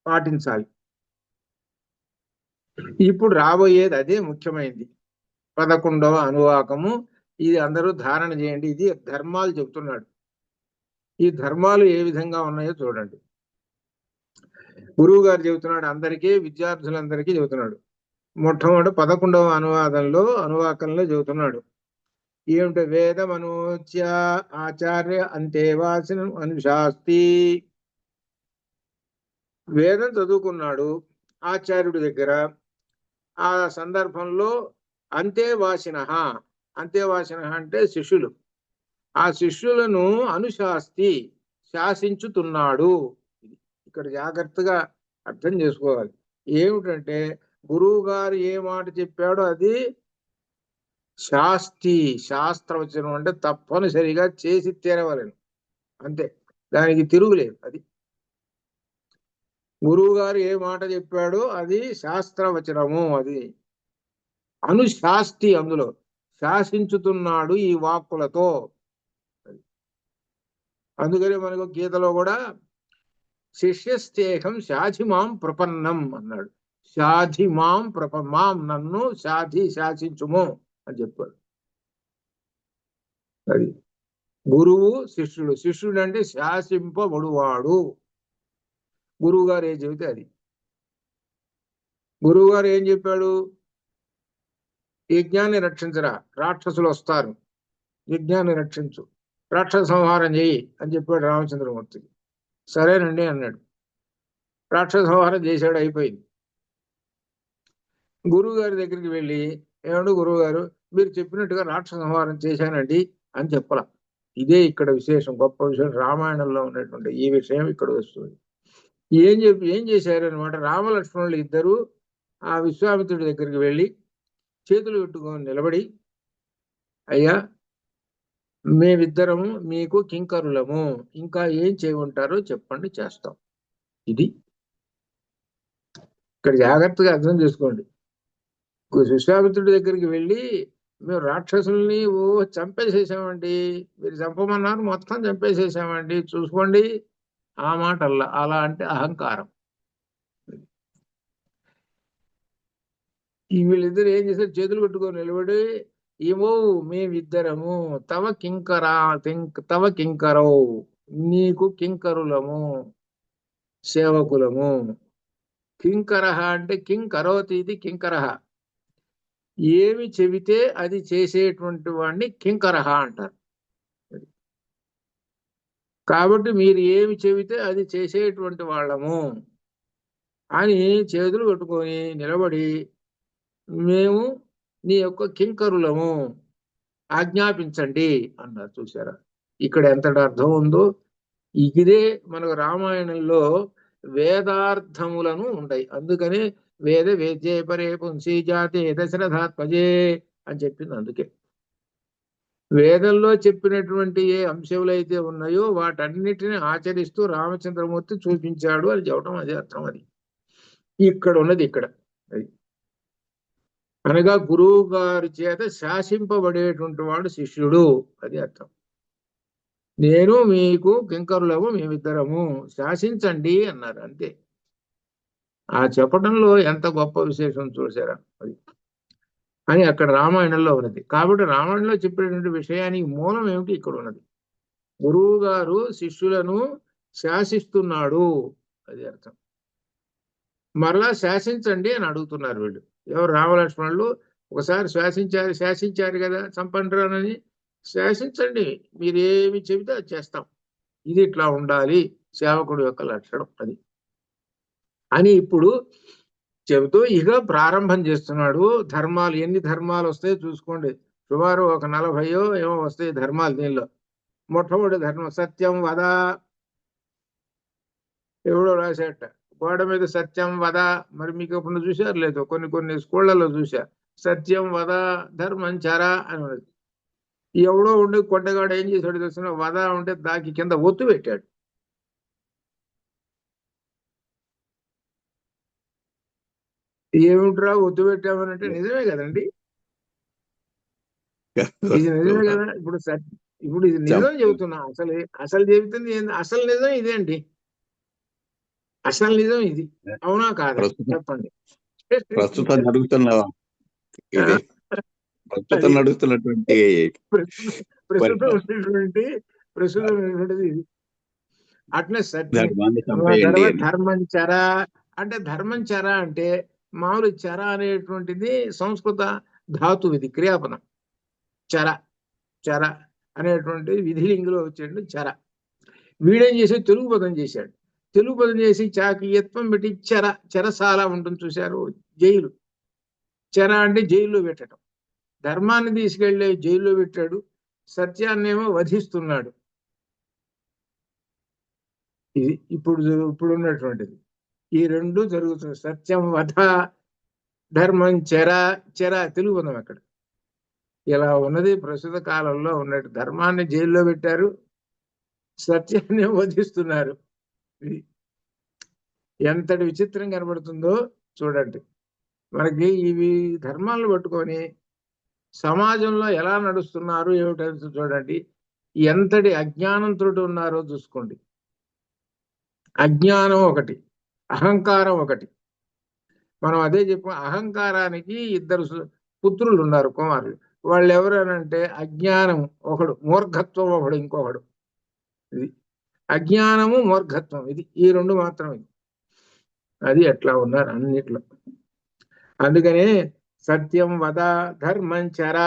పాటించాలి. ఇప్పుడు రాబోయేది అదే ముఖ్యమైనది, 11వ అనువాకము. ఇది అందరూ ధారణ చేయండి. ఇది ధర్మాలు చెబుతున్నాడు. ఈ ధర్మాలు ఏ విధంగా ఉన్నాయో చూడండి. గురువు గారు చెబుతున్నాడు, అందరికీ, విద్యార్థులందరికీ చెబుతున్నాడు. మొట్టమొదటి 11వ అనువాకంలో చెబుతున్నాడు ఏమిటో, వేదమనోచ్య ఆచార్య అంతేవాసినం అనుశాస్తి. వేదం చదువుకున్నాడు ఆచార్యుడి దగ్గర. ఆ సందర్భంలో అంతేవాసిన అంటే శిష్యులు, ఆ శిష్యులను అనుశాస్తి శాసించుతున్నాడు. ఇక్కడ జాగ్రత్తగా అర్థం చేసుకోవాలి. ఏమిటంటే గురువు గారు ఏ మాట చెప్పాడో అది శాస్త్రవచనం, అంటే తప్పనిసరిగా చేసి తీరవలను, అంతే, దానికి తిరుగులేదు. అది గురువు గారు ఏ మాట చెప్పాడో అది శాస్త్రవచనము, అది అనుశాస్తి, అందులో శాసించుతున్నాడు ఈ వాక్కులతో. అందుకని మనకు గీతలో కూడా శిష్యస్థేహం శాధిమాం ప్రపన్నం అన్నాడు. శాధిమాం మాం, నన్ను శాసించుము అని చెప్పాడు. అది గురువు శిష్యుడు అంటే శాసింపబడువాడు. గురువు గారు ఏం చెబితే అది. గురువు గారు ఏం చెప్పాడు, యజ్ఞాన్ని రక్షించరా, రాక్షసులు వస్తారు, యజ్ఞాన్ని రక్షించు, రాక్షస సంహారం చేయి అని చెప్పాడు రామచంద్రమూర్తికి. సరేనండి అన్నాడు. రాక్షస సంహారం చేశాడు, అయిపోయింది. గురువు గారి దగ్గరికి వెళ్ళి, ఏమండు గురువు గారు, మీరు చెప్పినట్టుగా రాక్షస సంహారం చేశానండి అని చెప్పాల. ఇదే ఇక్కడ విశేషం, గొప్ప విషయం. రామాయణంలో ఉన్నటువంటి ఈ విషయం ఇక్కడ వస్తుంది. ఏం చేశారు అనమాట, రామలక్ష్మణులు ఇద్దరు ఆ విశ్వామిత్రుడి దగ్గరికి వెళ్ళి చేతులు పెట్టుకొని నిలబడి, అయ్యా మేమిద్దరము మీకు కింకరులము, ఇంకా ఏం చేయమంటారో చెప్పండి, చేస్తాం. ఇది ఇక్కడ జాగ్రత్తగా అర్థం చేసుకోండి. విశ్వామిత్రుడి దగ్గరికి వెళ్ళి, మేము రాక్షసుల్ని చంపేసేసామండి, మీరు చంపమన్నారు, మొత్తం చంపేసేసామండి, చూసుకోండి, ఆ మాట అలా అంటే అహంకారం. వీళ్ళిద్దరు ఏం చేశారు, చేతులు పెట్టుకొని నిలబడి, ఏమో మేమిద్దరము తవ కింకరో, నీకు కింకరులము, సేవకులము. కింకర అంటే కింకరోతి, ఇది కింకర, ఏమి చెబితే అది చేసేటువంటి వాడిని కింకర అంటారు. కాబట్టి మీరు ఏమి చెబితే అది చేసేటువంటి వాళ్ళము అని చేతులు పెట్టుకొని నిలబడి, మేము నీ యొక్క కింకరులము, ఆజ్ఞాపించండి అన్నారు. చూసారా ఇక్కడ ఎంతటి అర్థం ఉందో. ఇదే మనకు రామాయణంలో వేదార్థములను ఉంటాయి. అందుకని వేద్యే పరే పుంసి జాతే దశరథాత్మజే అని చెప్పింది. అందుకే వేదంలో చెప్పినటువంటి ఏ అంశములు అయితే ఉన్నాయో వాటన్నిటిని ఆచరిస్తూ రామచంద్రమూర్తి చూపించాడు అని చెప్పడం అదే అర్థం. అది ఇక్కడ ఉన్నది ఇక్కడ. అది అనగా గురువు గారి చేత శాసింపబడేటువంటి వాడు శిష్యుడు, అది అర్థం. నేను మీకు కింకరులము, మేమిద్దరము శాసించండి అన్నారు, అంతే. ఆ చెప్పడంలో ఎంత గొప్ప విశేషం చూసారా అది అని అక్కడ రామాయణంలో ఉన్నది. కాబట్టి రామాయణంలో చెప్పినటువంటి విషయానికి మూలం ఏమిటి ఇక్కడ ఉన్నది. గురువు గారు శిష్యులను శాసిస్తున్నాడు, అది అర్థం. మరలా శాసించండి అని అడుగుతున్నారు వీళ్ళు. ఎవరు? రామలక్ష్మణులు ఒకసారి శాసించారు కదా చంపండిరానని. శాసించండి, మీరేమి చెబితే అది చేస్తాం, ఇది ఇట్లా ఉండాలి సేవకుడు యొక్క లక్షణం అది అని ఇప్పుడు చెబుతూ ఇక ప్రారంభం చేస్తున్నాడు. ధర్మాలు ఎన్ని ధర్మాలు వస్తాయో చూసుకోండి. సుమారు ఒక 40 ఏమో వస్తాయి ధర్మాలు దీనిలో. మొట్టమొదటి ధర్మం సత్యం వద. ఎవడో రాసేట గోడ మీద సత్యం వద. మరి మీకు ఎప్పుడు చూశారు లేదు, కొన్ని స్కూళ్లలో చూసా. సత్యం వద ధర్మం చర అని ఉన్నది. ఎవడో ఉండి కొండగాడు ఏం చేశాడు తెలిసిన, వద ఉంటే దాకి కింద ఒత్తు పెట్టాడు. ఏమిట్రా ఒత్తు పెట్టామనంటే నిజమే కదండి, ఇది నిజమే కదా. ఇప్పుడు ఇది నిజం చెబుతున్నా. అసలు చెబుతుంది అసలు నిజం ఇదే అండి. అసలు నిజం ఇది, అవునా కాదా చెప్పండి. ప్రస్తుతం నడుస్తున్నటువంటి ప్రస్తుతం ఇది. అట్లే ధర్మం చర అంటే, ధర్మం చర అంటే మామూలు చర అనేటువంటిది సంస్కృత ధాతువు, ఇది క్రియాపదం. చర అనేటువంటిది విధిలింగులో వచ్చేటువంటి చర. వీడేం చేసి తెలుగు పదం చేశాడు. తెలుగు పదం చేసి చాకియత్వం పెట్టి చెరసాల ఉంటుంది చూశారు, జైలు. చెర అంటే జైల్లో పెట్టడం. ధర్మాన్ని తీసుకెళ్లే జైల్లో పెట్టాడు, సత్యాన్నేమో వధిస్తున్నాడు. ఇది ఇప్పుడు ఉన్నటువంటిది. ఈ రెండు జరుగుతుంది. సత్యం వధ, ధర్మం చెర తెలుగు పదం అక్కడ. ఇలా ఉన్నది ప్రస్తుత కాలంలో ఉన్నట్టు. ధర్మాన్ని జైల్లో పెట్టారు, సత్యాన్ని వధిస్తున్నారు. ఎంతటి విచిత్రం కనబడుతుందో చూడండి. మనకి ఇవి ధర్మాలను పట్టుకొని సమాజంలో ఎలా నడుస్తున్నారు ఏమిటో చూడండి. ఎంతటి అజ్ఞానంతో ఉన్నారో చూసుకోండి. అజ్ఞానం ఒకటి, అహంకారం ఒకటి. మనం అదే చెప్పాం. అహంకారానికి 2 పుత్రులు ఉన్నారు, కుమారులు. వాళ్ళు ఎవరనంటే అజ్ఞానం ఒకడు, మూర్ఘత్వం ఒకడు, ఇంకొకడు. ఇది అజ్ఞానము మూర్ఘత్వం, ఇది ఈ 2 మాత్రమే. అది ఎట్లా ఉన్నారు అన్నిట్లో. అందుకనే సత్యం వద ధర్మం చర.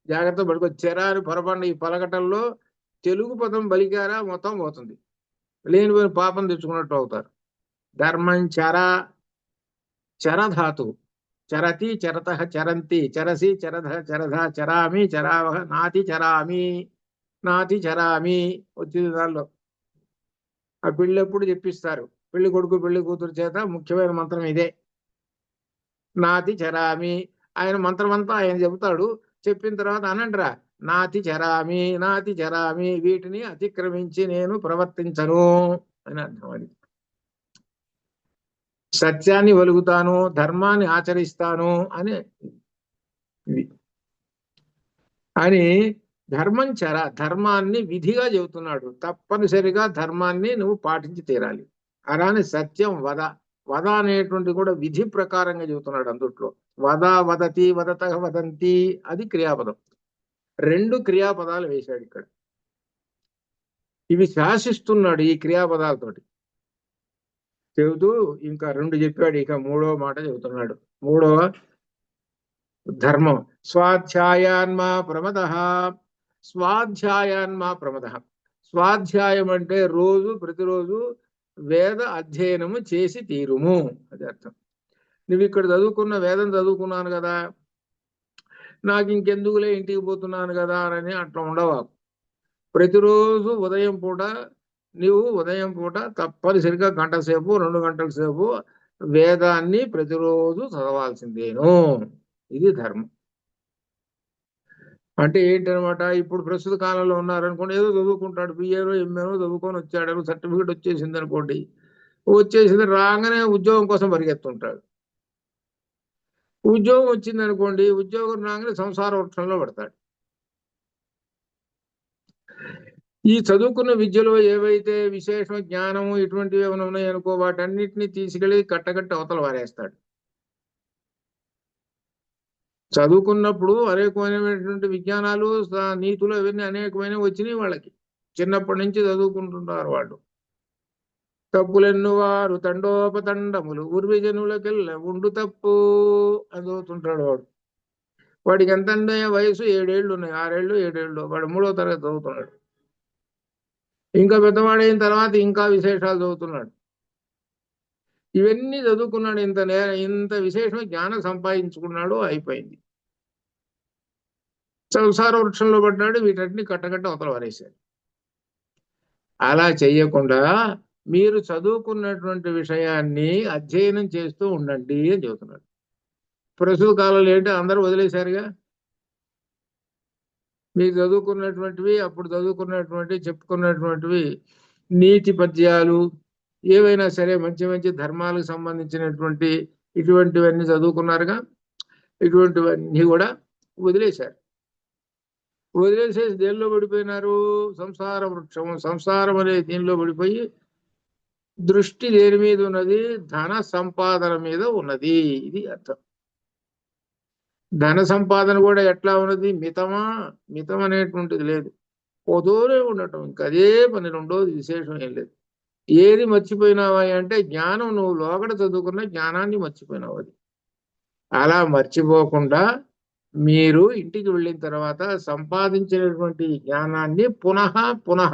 జాగ్రత్త పడుకో. చెర అని పొరపాటు ఈ పలకటంలో తెలుగు పదం బలికారా మొత్తం పోతుంది, లేనిపోయిన పాపం తెచ్చుకున్నట్టు అవుతారు. ధర్మం చర, చరధాతువు. చరతి చరత చరంతి, చరసి చరధ చరధ, చరామి చరావహ, నాతి చరామి వచ్చింది దానిలో. ఆ పెళ్ళెప్పుడు చెప్పిస్తారు, పెళ్లి కొడుకు పెళ్లి కూతురు చేత ముఖ్యమైన మంత్రం ఇదే, నాతి చరామి. ఆయన మంత్రం అంతా ఆయన చెబుతాడు. చెప్పిన తర్వాత అనంటరా, నాతి చరామి, వీటిని అతిక్రమించి నేను ప్రవర్తించను అని అర్థం. అది సత్యాన్ని వెలుగుతాను, ధర్మాన్ని ఆచరిస్తాను అని ధర్మం చర, ధర్మాన్ని విధిగా చెబుతున్నాడు. తప్పనిసరిగా ధర్మాన్ని నువ్వు పాటించి తీరాలి. అలానే సత్యం వద అనేటువంటి కూడా విధి ప్రకారంగా చెబుతున్నాడు. అందుట్లో వద, వదతి, వదత, వదంతి అది క్రియాపదం. 2 క్రియాపదాలు వేశాడు ఇక్కడ. ఇవి శాసిస్తున్నాడు ఈ క్రియాపదాలతోటి చెబుతూ. ఇంకా 2 చెప్పాడు, ఇక 3వ మాట చెబుతున్నాడు. 3వ ధర్మం స్వాధ్యాయాన్మా ప్రమదః. స్వాధ్యాయం అంటే ప్రతిరోజు వేద అధ్యయనము చేసి తీరుము, అది అర్థం. నువ్వు ఇక్కడ చదువుకున్న వేదం చదువుకున్నాను కదా, నాకు ఇంకెందుకులే ఇంటికి పోతున్నాను కదా అని అట్లా ఉండవా. ప్రతిరోజు ఉదయం పూట తప్పనిసరిగా 1 గంట సేపు 2 గంటల సేపు వేదాన్ని ప్రతిరోజు చదవాల్సిందేను. ఇది ధర్మం. అంటే ఏంటనమాట, ఇప్పుడు ప్రస్తుత కాలంలో ఉన్నారనుకోండి, ఏదో చదువుకుంటాడు, బిఏనో ఎంఏనో చదువుకొని వచ్చాడు, సర్టిఫికేట్ వచ్చేసింది అనుకోండి, వచ్చేసింది రాగానే ఉద్యోగం కోసం పరిగెత్తుంటాడు. ఉద్యోగం వచ్చింది అనుకోండి, ఉద్యోగం రాగానే సంసార వృక్షంలో పడతాడు. ఈ చదువుకున్న విద్యలో ఏవైతే విశేష జ్ఞానము ఇటువంటివి ఏమైనా ఉన్నాయనుకో, వాటన్నిటిని తీసుకెళ్లి కట్టకట్టి అవతల వారేస్తాడు. చదువుకున్నప్పుడు అనేకమైనటువంటి విజ్ఞానాలు నీతులు అవన్నీ అనేకమైనవి వచ్చినాయి వాళ్ళకి. చిన్నప్పటి నుంచి చదువుకుంటుంటారు వాళ్ళు. తప్పులెన్ను వారు తండోపతండములు ఉర్విజనులకెళ్ళ ఉండు తప్పు అని చదువుతుంటాడు వాడు. వాడికి ఎంత వయసు 7 ఏళ్ళు ఉన్నాయి, 6 ఏళ్ళు 7 ఏళ్ళు, వాడు 3వ తరగతి చదువుతున్నాడు. ఇంకా పెద్దవాడైన తర్వాత ఇంకా విశేషాలు చదువుతున్నాడు. ఇవన్నీ చదువుకున్నాడు, ఇంత విశేషం జ్ఞానం సంపాదించుకున్నాడు, అయిపోయింది. సంసార వృక్షంలో పడ్డాడు, వీటన్ని కట్టకట్ట అవతల వారేశాడు. అలా చెయ్యకుండా మీరు చదువుకున్నటువంటి విషయాన్ని అధ్యయనం చేస్తూ ఉండండి అని చెబుతున్నాడు. ప్రస్తుత కాలంలో ఏంటో అందరూ వదిలేశారుగా. మీరు చదువుకున్నటువంటివి, అప్పుడు చదువుకున్నటువంటి చెప్పుకున్నటువంటివి నీతి పద్యాలు ఏవైనా సరే, మంచి మంచి ధర్మాలకు సంబంధించినటువంటి ఇటువంటివన్నీ చదువుకున్నారుగా, ఇటువంటివన్నీ కూడా వదిలేశారు. వదిలేసేసి దేనిలో పడిపోయినారు? సంసార వృక్షము, సంసారం అనే దీనిలో పడిపోయి దృష్టి దేని మీద ఉన్నది? ధన సంపాదన మీద ఉన్నది. ఇది అర్థం. ధన సంపాదన కూడా ఎట్లా ఉన్నది? మితమా? మితం అనేటువంటిది లేదు, పోతూనే ఉండటం, ఇంకా అదే పని, రెండోది విశేషం ఏం లేదు. ఏది మర్చిపోయినావా అంటే జ్ఞానం, నువ్వు లోగడ చదువుకున్న జ్ఞానాన్ని మర్చిపోయినావు. అది అలా మర్చిపోకుండా మీరు ఇంటికి వెళ్ళిన తర్వాత సంపాదించినటువంటి జ్ఞానాన్ని పునః పునః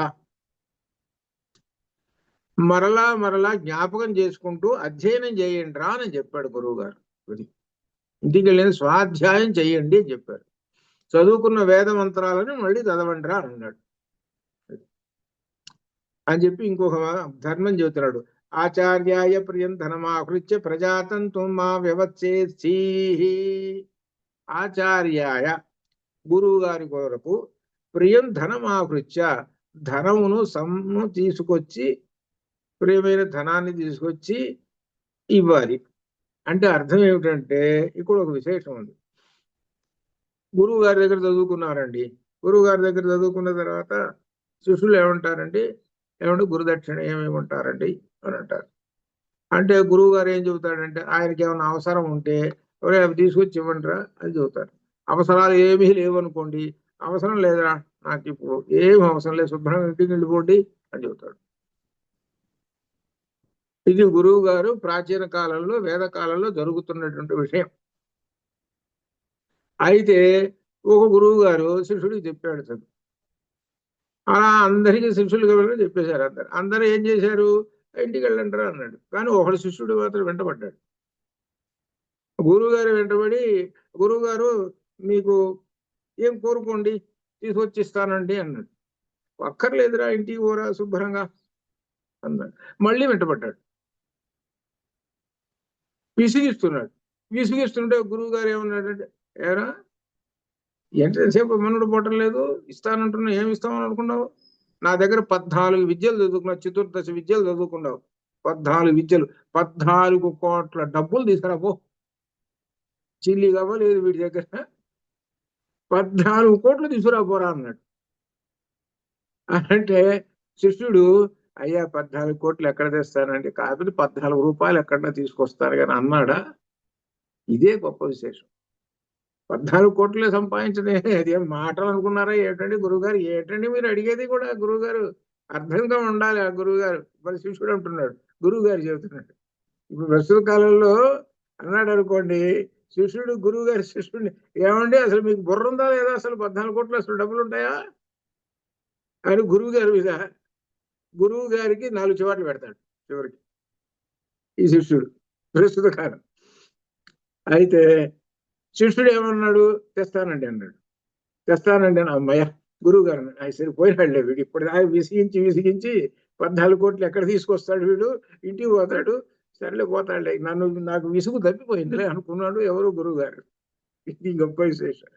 మరలా మరలా జ్ఞాపకం చేసుకుంటూ అధ్యయనం చేయండి రా అని చెప్పాడు గురువు గారు. ఇంటికి వెళ్ళిన స్వాధ్యాయం చెయ్యండి అని చెప్పారు. చదువుకున్న వేద మంత్రాలను మళ్ళీ చదవండి రా అన్నాడు అని చెప్పి ఇంకొక ధర్మం చెబుతున్నాడు. ఆచార్యాయ ప్రియం ధనమాకృత్య ప్రజాతంత్వం మా వ్యవచ్చేసి. ఆచార్యాయ గురువు గారి కొరకు ప్రియం ధనమాకృత్య ధనమును తీసుకొచ్చి, ప్రియమైన ధనాన్ని తీసుకొచ్చి ఇవ్వాలి. అంటే అర్థం ఏమిటంటే, ఇక్కడ ఒక విశేషం ఉంది. గురువు గారి దగ్గర చదువుకున్నారండి. గురువు గారి దగ్గర చదువుకున్న తర్వాత శిష్యులు ఏమంటారండి, ఏమంటే గురుదక్షిణ ఏమేమంటారండి అని అంటారు. అంటే గురువు గారు ఏం చెబుతాడంటే, ఆయనకి ఏమైనా అవసరం ఉంటే ఎవరే అవి తీసుకొచ్చి ఇవ్వండిరా అని చెబుతారు. అవసరాలు ఏమీ లేవనుకోండి, అవసరం లేదురా నాకు ఇప్పుడు ఏం అవసరం లేదు, శుభ్రంగా ఇంటికి వెళ్ళిపోండి అని చెబుతాడు. ఇది గురువు గారు ప్రాచీన కాలంలో, వేద కాలంలో జరుగుతున్నటువంటి విషయం. అయితే ఒక గురువు గారు శిష్యుడికి చెప్పాడు చదువు. అలా అందరికీ శిష్యులుగా వెళ్ళి చెప్పేశారు. అందరూ ఏం చేశారు? ఇంటికి వెళ్ళంటారా అన్నాడు. కానీ ఒకడు శిష్యుడు మాత్రం వెంటబడ్డాడు. గురువు గారు వెంటబడి, గురువు గారు మీకు ఏం కోరుకోండి తీసుకొచ్చిస్తానండి అన్నాడు. అక్కర్లేదురా, ఇంటికి పోరా శుభ్రంగా అన్నాడు. మళ్ళీ వెంటబడ్డాడు, విసిగిస్తున్నాడు. విసిగిస్తుంటే గురువు గారు ఏమన్నాడంటే, ఏరా ఎంతసేపు మనుడు పోవటం లేదు, ఇస్తానంటున్నా, ఏమి ఇస్తామని అనుకున్నావు? నా దగ్గర 14 విద్యలు చదువుకున్నావు, చతుర్దశ విద్యలు చదువుకున్నావు, 14 విద్యలు, 14 కోట్ల డబ్బులు తీసుకురాపో. చిల్లి కావలేదు వీడి దగ్గర, 14 కోట్లు తీసుకురాపోరా అన్నాడు. అంటే శిష్యుడు, అయ్యా 14 కోట్లు ఎక్కడ తెస్తానండి, కాకపోతే 14 రూపాయలు ఎక్కడన్నా తీసుకొస్తారు కానీ అన్నాడా? ఇదే గొప్ప విశేషం. 14 కోట్లే సంపాదించడే, అదేం మాటలు అనుకున్నారా ఏటండి గురువుగారు? ఏటండి మీరు అడిగేది కూడా? గురువుగారు అర్థంగా ఉండాలి. ఆ గురువుగారు మరి శిష్యుడు అంటున్నాడు, గురువుగారు చెబుతున్నాడు. ఇప్పుడు ప్రస్తుత కాలంలో అన్నాడు అనుకోండి, శిష్యుడు గురువు గారి శిష్యుడిని, ఏమండి అసలు మీకు బుర్ర ఉందా లేదా, అసలు 14 కోట్లు అసలు డబ్బులు ఉంటాయా అని గురువు గారి మీద, గురువు గారికి 4 చివాట్లు పెడతాడు చివరికి ఈ శిష్యుడు ప్రస్తుత కాలం. అయితే శిష్యుడు ఏమన్నాడు? తెస్తానండి అన్నాడు. తెస్తానండి అని, అమ్మయ్య గురువు గారు సరిపోయినాడులే వీడు, ఇప్పుడు విసిగించి విసిగించి 14 కోట్లు ఎక్కడ తీసుకొస్తాడు వీడు, ఇంటికి పోతాడు, సరేలే పోతాడులే, నాకు విసుగు తప్పిపోయిందిలే అనుకున్నాడు ఎవరు? గురువు గారు. ఇది గొప్ప విశేషం.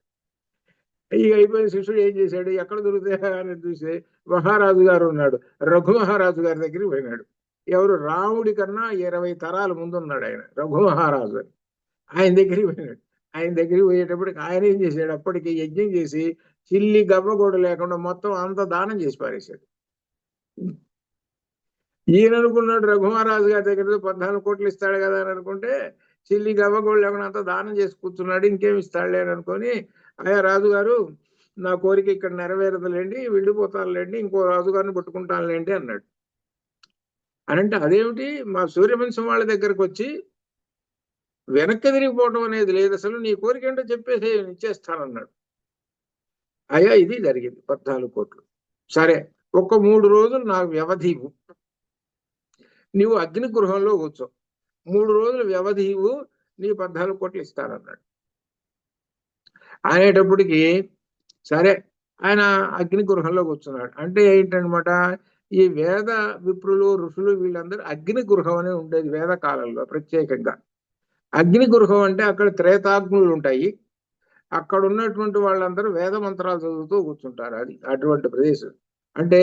ఇక అయిపోయిన శిష్యుడు ఏం చేశాడు, ఎక్కడ దొరుకుతాయా అని చూసి మహారాజు గారు ఉన్నాడు, రఘు మహారాజు గారి దగ్గరికి పోయినాడు. ఎవరు, రాముడి కన్నా 20 తరాల ముందున్నాడు ఆయన, రఘు మహారాజు అని. ఆయన దగ్గరికి పోయినాడు. ఆయన దగ్గరికి పోయేటప్పటికి ఆయన ఏం చేశాడు, అప్పటికి యజ్ఞం చేసి చిల్లి గవ్వగోడు లేకుండా మొత్తం అంత దానం చేసి పారేశాడు. ఈయన అనుకున్నాడు రఘుమహారాజు గారి దగ్గర 14 కోట్లు ఇస్తాడు కదా అని అనుకుంటే, చిల్లి గవ్వగోడు లేకుండా అంత దానం చేసి కూర్చున్నాడు, ఇంకేమి ఇస్తాడులే అని అనుకొని, అయ్యా రాజుగారు నా కోరిక ఇక్కడ నెరవేరదులేండి, వెళ్ళిపోతానులేండి, ఇంకో రాజుగారిని పట్టుకుంటానులేండి అన్నాడు. అని అంటే అదేమిటి, మా సూర్యవంశం వాళ్ళ దగ్గరకు వచ్చి వెనక్కి తిరిగిపోవడం అనేది లేదు, అసలు నీ కోరిక ఏంటో చెప్పేసి ఇచ్చేస్తానన్నాడు. అయ్యా ఇది జరిగింది, 14 కోట్లు. సరే, ఒక 3 రోజులు నాకు వ్యవధి ఇవ్వు, నీవు అగ్ని గృహంలో కూర్చో, 3 రోజులు వ్యవధి ఇవ్వు, నీ 14 కోట్లు ఇస్తానన్నాడు. అనేటప్పటికి సరే ఆయన అగ్ని గృహంలో కూర్చున్నాడు. అంటే ఏంటనమాట, ఈ వేద విప్రులు ఋషులు వీళ్ళందరూ అగ్ని గృహం అనే ఉండేది వేద కాలంలో ప్రత్యేకంగా. అగ్ని గృహం అంటే అక్కడ త్రేతాగ్నులు ఉంటాయి, అక్కడ ఉన్నటువంటి వాళ్ళందరూ వేద మంత్రాలు చదువుతూ కూర్చుంటారు. అది అటువంటి ప్రదేశం. అంటే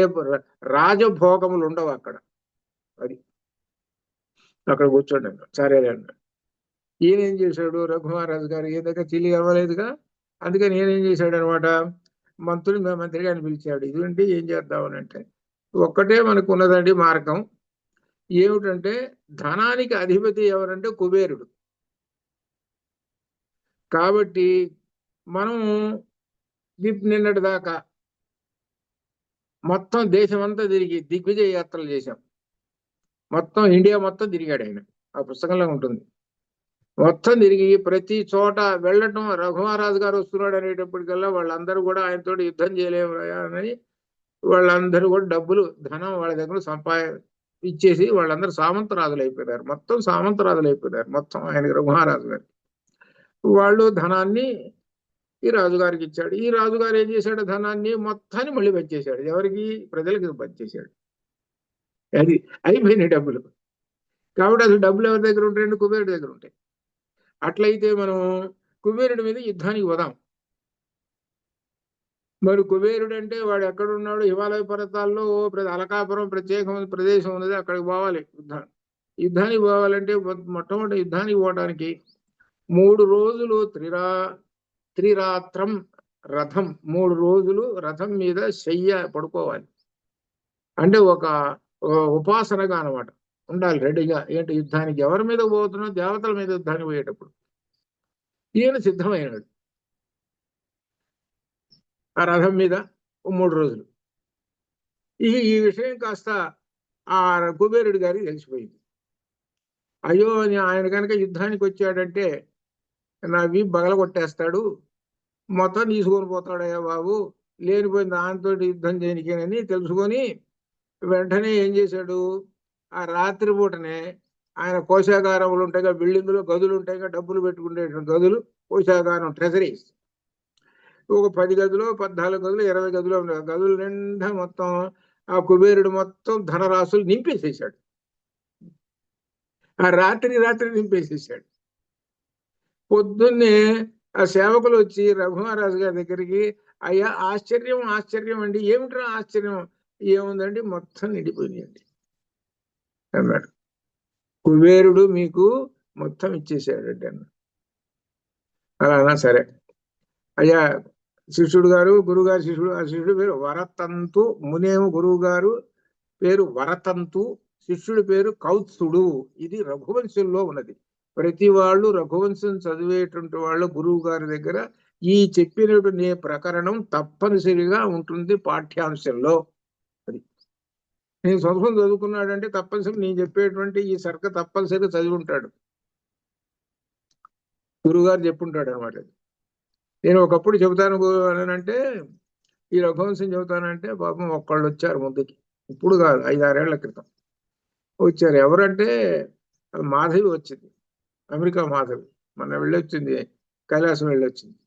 రాజభోగములు ఉండవు అక్కడ. అది అక్కడ కూర్చోండి అన్నాడు. సరే అన్నాడు. ఈయన ఏం చేశాడు, రఘుమహారాజు గారు ఏ దగ్గర చిల్లి అవ్వలేదుగా, అందుకని నేనేం చేశాడు అనమాట, మంత్రి గారిని పిలిచాడు. ఇదేంటి ఏం చేద్దామని అంటే, ఒక్కటే మనకు ఉన్నదండి మార్గం, ఏమిటంటే ధనానికి అధిపతి ఎవరంటే కుబేరుడు. కాబట్టి మనం నిన్నటి దాకా మొత్తం దేశమంతా తిరిగి దిగ్విజయ యాత్రలు చేశాం. మొత్తం ఇండియా మొత్తం తిరిగాడు ఆయన, ఆ పుస్తకంలో ఉంటుంది. మొత్తం తిరిగి ప్రతి చోట వెళ్ళటం, రఘుమహారాజు గారు వస్తున్నాడు అనేటప్పటికల్లా వాళ్ళందరూ కూడా ఆయనతో యుద్ధం చేయలేము అని వాళ్ళందరూ కూడా డబ్బులు ధనం వాళ్ళ దగ్గర ఇచ్చేసి వాళ్ళందరూ సామంతరాజులు అయిపోయినారు. మొత్తం సామంతరాజులు అయిపోయినారు మొత్తం ఆయనకి, రఘుమహారాజు గారు. వాళ్ళు ధనాన్ని ఈ రాజుగారికి ఇచ్చాడు. ఈ రాజుగారు ఏం చేశాడు, ధనాన్ని మొత్తాన్ని మళ్ళీ పనిచేశాడు. ఎవరికి, ప్రజలకి పనిచేశాడు. అది అయిపోయినాయి డబ్బులు. కాబట్టి అసలు డబ్బులు ఎవరి దగ్గర ఉంటాయండి, కుబేరుడి దగ్గర ఉంటాయి. అట్లయితే మనం కుబేరుడి మీద యుద్ధానికి పోదాం. మరి కుబేరుడు అంటే వాడు ఎక్కడున్నాడు, హిమాలయ పర్వతాల్లో అలకాపురం ప్రత్యేకమైన ప్రదేశం ఉన్నది, అక్కడికి పోవాలి యుద్ధానికి పోవాలంటే మొట్టమొదటి యుద్ధానికి పోవడానికి 3 రోజులు త్రిరాత్రం రథం, 3 రోజులు రథం మీద శయ్య పడుకోవాలి. అంటే ఒక ఉపాసనగా అనమాట ఉండాలి రెడీగా. ఏంటి, యుద్ధానికి ఎవరి మీద పోతున్నా, దేవతల మీద యుద్ధానికి పోయేటప్పుడు. ఈయన సిద్ధమైనాడు ఆ రథం మీద 3 రోజులు. ఈ విషయం కాస్త ఆ కుబేరుడి గారికి తెలిసిపోయింది. అయ్యో ఆయన కనుక యుద్ధానికి వచ్చాడంటే నా వీపు బగలగొట్టేస్తాడు, మొత్తం తీసుకొని పోతాడయ్యా బాబు, లేనిపోయిన దాంతో యుద్ధం చేయనికేనని తెలుసుకొని వెంటనే ఏం చేశాడు, ఆ రాత్రి పూటనే ఆయన కోశాగారములు ఉంటాయిగా, బిల్డింగ్లో గదులు ఉంటాయిగా, డబ్బులు పెట్టుకునేటువంటి గదులు, కోశాగారం ట్రెజరీస్, ఒక 10 గదులు 14 గదులు 20 గదులు ఉన్నాయి. గదుల నిండా మొత్తం ఆ కుబేరుడు మొత్తం ధనరాశులు నింపేసేసాడు. ఆ రాత్రి నింపేసేసాడు. పొద్దున్నే ఆ సేవకులు వచ్చి రఘుమహారాజు గారి దగ్గరికి, అయ్యా ఆశ్చర్యం అండి, ఏమిట్రా ఆశ్చర్యం, ఏముందండి, మొత్తం నిండిపోయినాయండి అన్నాడు. కుబేరుడు మీకు మొత్తం ఇచ్చేసాడండి అన్న. అలా సరే అయ్యా, శిష్యుడు గారు, గురువు గారు, శిష్యుడు, ఆ శిష్యుడు పేరు వరతంతు, మునేము గురువు గారు పేరు వరతంతు, శిష్యుడి పేరు కౌత్సుడు. ఇది రఘువంశంలో ఉన్నది. ప్రతి వాళ్ళు రఘువంశం చదివేటువంటి వాళ్ళు గురువు గారి దగ్గర ఈ చెప్పినటువంటి ప్రకరణం తప్పనిసరిగా ఉంటుంది పాఠ్యాంశంలో. అది నేను సంస్కృతం చదువుకున్నాడంటే తప్పనిసరి నేను చెప్పేటువంటి ఈ సర్క తప్పనిసరిగా చదివి ఉంటాడు, గురువుగారు చెప్పుంటాడు అనమాట. నేను ఒకప్పుడు చెబుతాను అంటే, ఈ రఘువంశం చెబుతానంటే పాపం ఒక్కళ్ళు వచ్చారు ముందుకి, ఇప్పుడు కాదు 5-6 ఏళ్ల క్రితం వచ్చారు. ఎవరంటే మాధవి వచ్చింది, అమెరికా మాధవి, మొన్న వెళ్ళొచ్చింది, కైలాసం వెళ్ళొచ్చింది.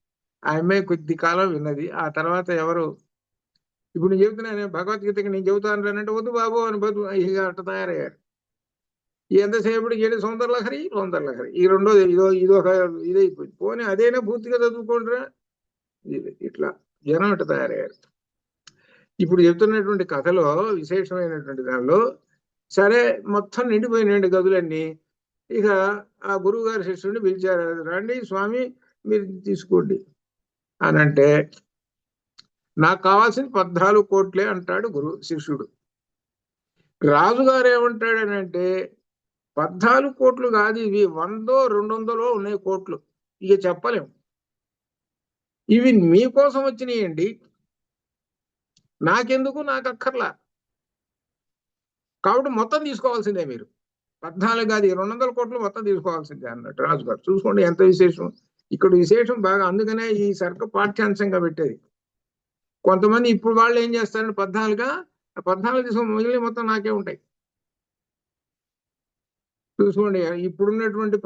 ఆ అమ్మాయి కొద్ది కాలం విన్నది. ఆ తర్వాత ఎవరు, ఇప్పుడు నేను చెబుతున్నాను భగవద్గీతకి, నేను చెబుతాను అంటే వద్దు బాబు అని ఇక అట్ట తయారయ్యారు. ఎంతసేపటికి ఏంటి సౌందర్యలహరి ఈ రెండోది ఇదొక ఇదైపోయింది. పోనీ అదేనా పూర్తిగా చదువుకోండిరా, ఇట్లా జనం ఇట్లా తయారయ్యారు. ఇప్పుడు చెప్తున్నటువంటి కథలో విశేషమైనటువంటి దానిలో సరే మొత్తం నిండిపోయినాయండి గదులన్నీ. ఇక ఆ గురువు గారి శిష్యుడిని పిలిచారు, రండి స్వామి మీరు తీసుకోండి అని అంటే, నాకు కావాల్సింది 14 కోట్లే అంటాడు శిష్యుడు. రాజుగారు ఏమంటాడనంటే 14 కోట్లు కాదు, ఇవి 100 200 ఉన్నాయి కోట్లు, ఇక చెప్పలేము, ఇవి మీకోసం వచ్చినాయండి, నాకెందుకు, నాకు అక్కర్లా, కాబట్టి మొత్తం తీసుకోవాల్సిందే, మీరు 14 కాదు 200 కోట్లు మొత్తం తీసుకోవాల్సిందే అన్నట్టు రాజుగారు. చూసుకోండి ఎంత విశేషం. ఇక్కడ విశేషం బాగా, అందుకనే ఈ సర్క పాఠ్యాంశంగా పెట్టేది. కొంతమంది ఇప్పుడు వాళ్ళు ఏం చేస్తారంటే 14 తీసుకొని మిగిలిన మొత్తం నాకే ఉంటాయి. చూసుకోండి ఇప్పుడున్నటువంటి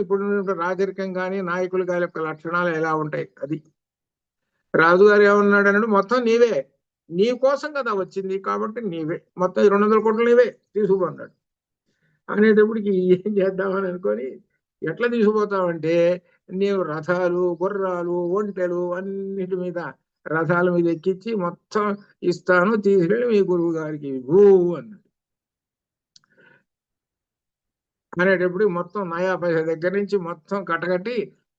ఇప్పుడున్నటువంటి రాజరికం కానీ నాయకులు గారి యొక్క లక్షణాలు ఎలా ఉంటాయి. అది రాజుగారు ఏమన్నాడు అన్నాడు, మొత్తం నీవే, నీ కోసం కదా వచ్చింది, కాబట్టి నీవే మొత్తం 200 కోట్లు నీవే తీసుకుపోన్నాడు. అనేటప్పటికి ఏం చేద్దామని అనుకొని, ఎట్లా తీసుకుపోతామంటే నీవు రథాలు గుర్రాలు ఒంటెలు అన్నిటి మీద రథాల మీద ఎక్కించి మొత్తం ఇస్తాను, తీసుకెళ్ళి మీ గురువు గారికి ఇవ్వు అన్నాడు. అనేటప్పుడు మొత్తం నయా పైసా దగ్గర నుంచి మొత్తం కట్టకట్టి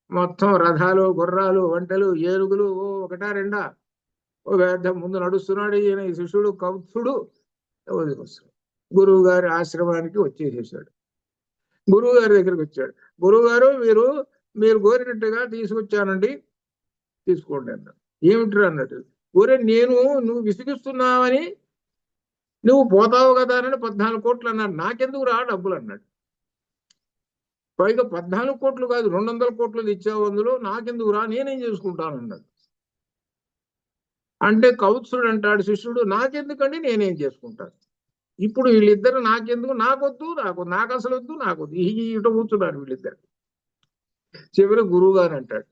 మొత్తం రథాలు గుర్రాలు ఒంటెలు ఏనుగులు ఒకటా రెండా ఓ పెద్ద ముందు నడుస్తున్నాడు ఈయన, ఈ శిష్యుడు కౌత్సుడు వదిలికొస్తాడు. గురువు గారి ఆశ్రమానికి వచ్చేసేసాడు. గురువు గారి దగ్గరికి వచ్చాడు. గురువు గారు మీరు కోరినట్టుగా తీసుకొచ్చానండి, తీసుకోండి అన్నాడు. ఏమిట్రా అన్నట్టు, ఒరే నువ్వు విసిగిస్తున్నావని నువ్వు పోతావు కదా అని 14 కోట్లు అన్నాడు, నాకెందుకు రా డబ్బులు అన్నాడు. పైగా 14 కోట్లు కాదు 200 కోట్లు ఇచ్చావు, అందులో నాకెందుకు రా, నేనేం చేసుకుంటాను అన్నాడు. అంటే కౌత్సుడు అంటాడు శిష్యుడు, నాకెందుకండి, నేనేం చేసుకుంటాను. ఇప్పుడు వీళ్ళిద్దరు నాకెందుకు, నాకొద్దు, నాకు అసలు వద్దు, నాకొద్దు, ఇట కూర్చున్నారు వీళ్ళిద్దరు. చివరి గురువు గారు అంటాడు,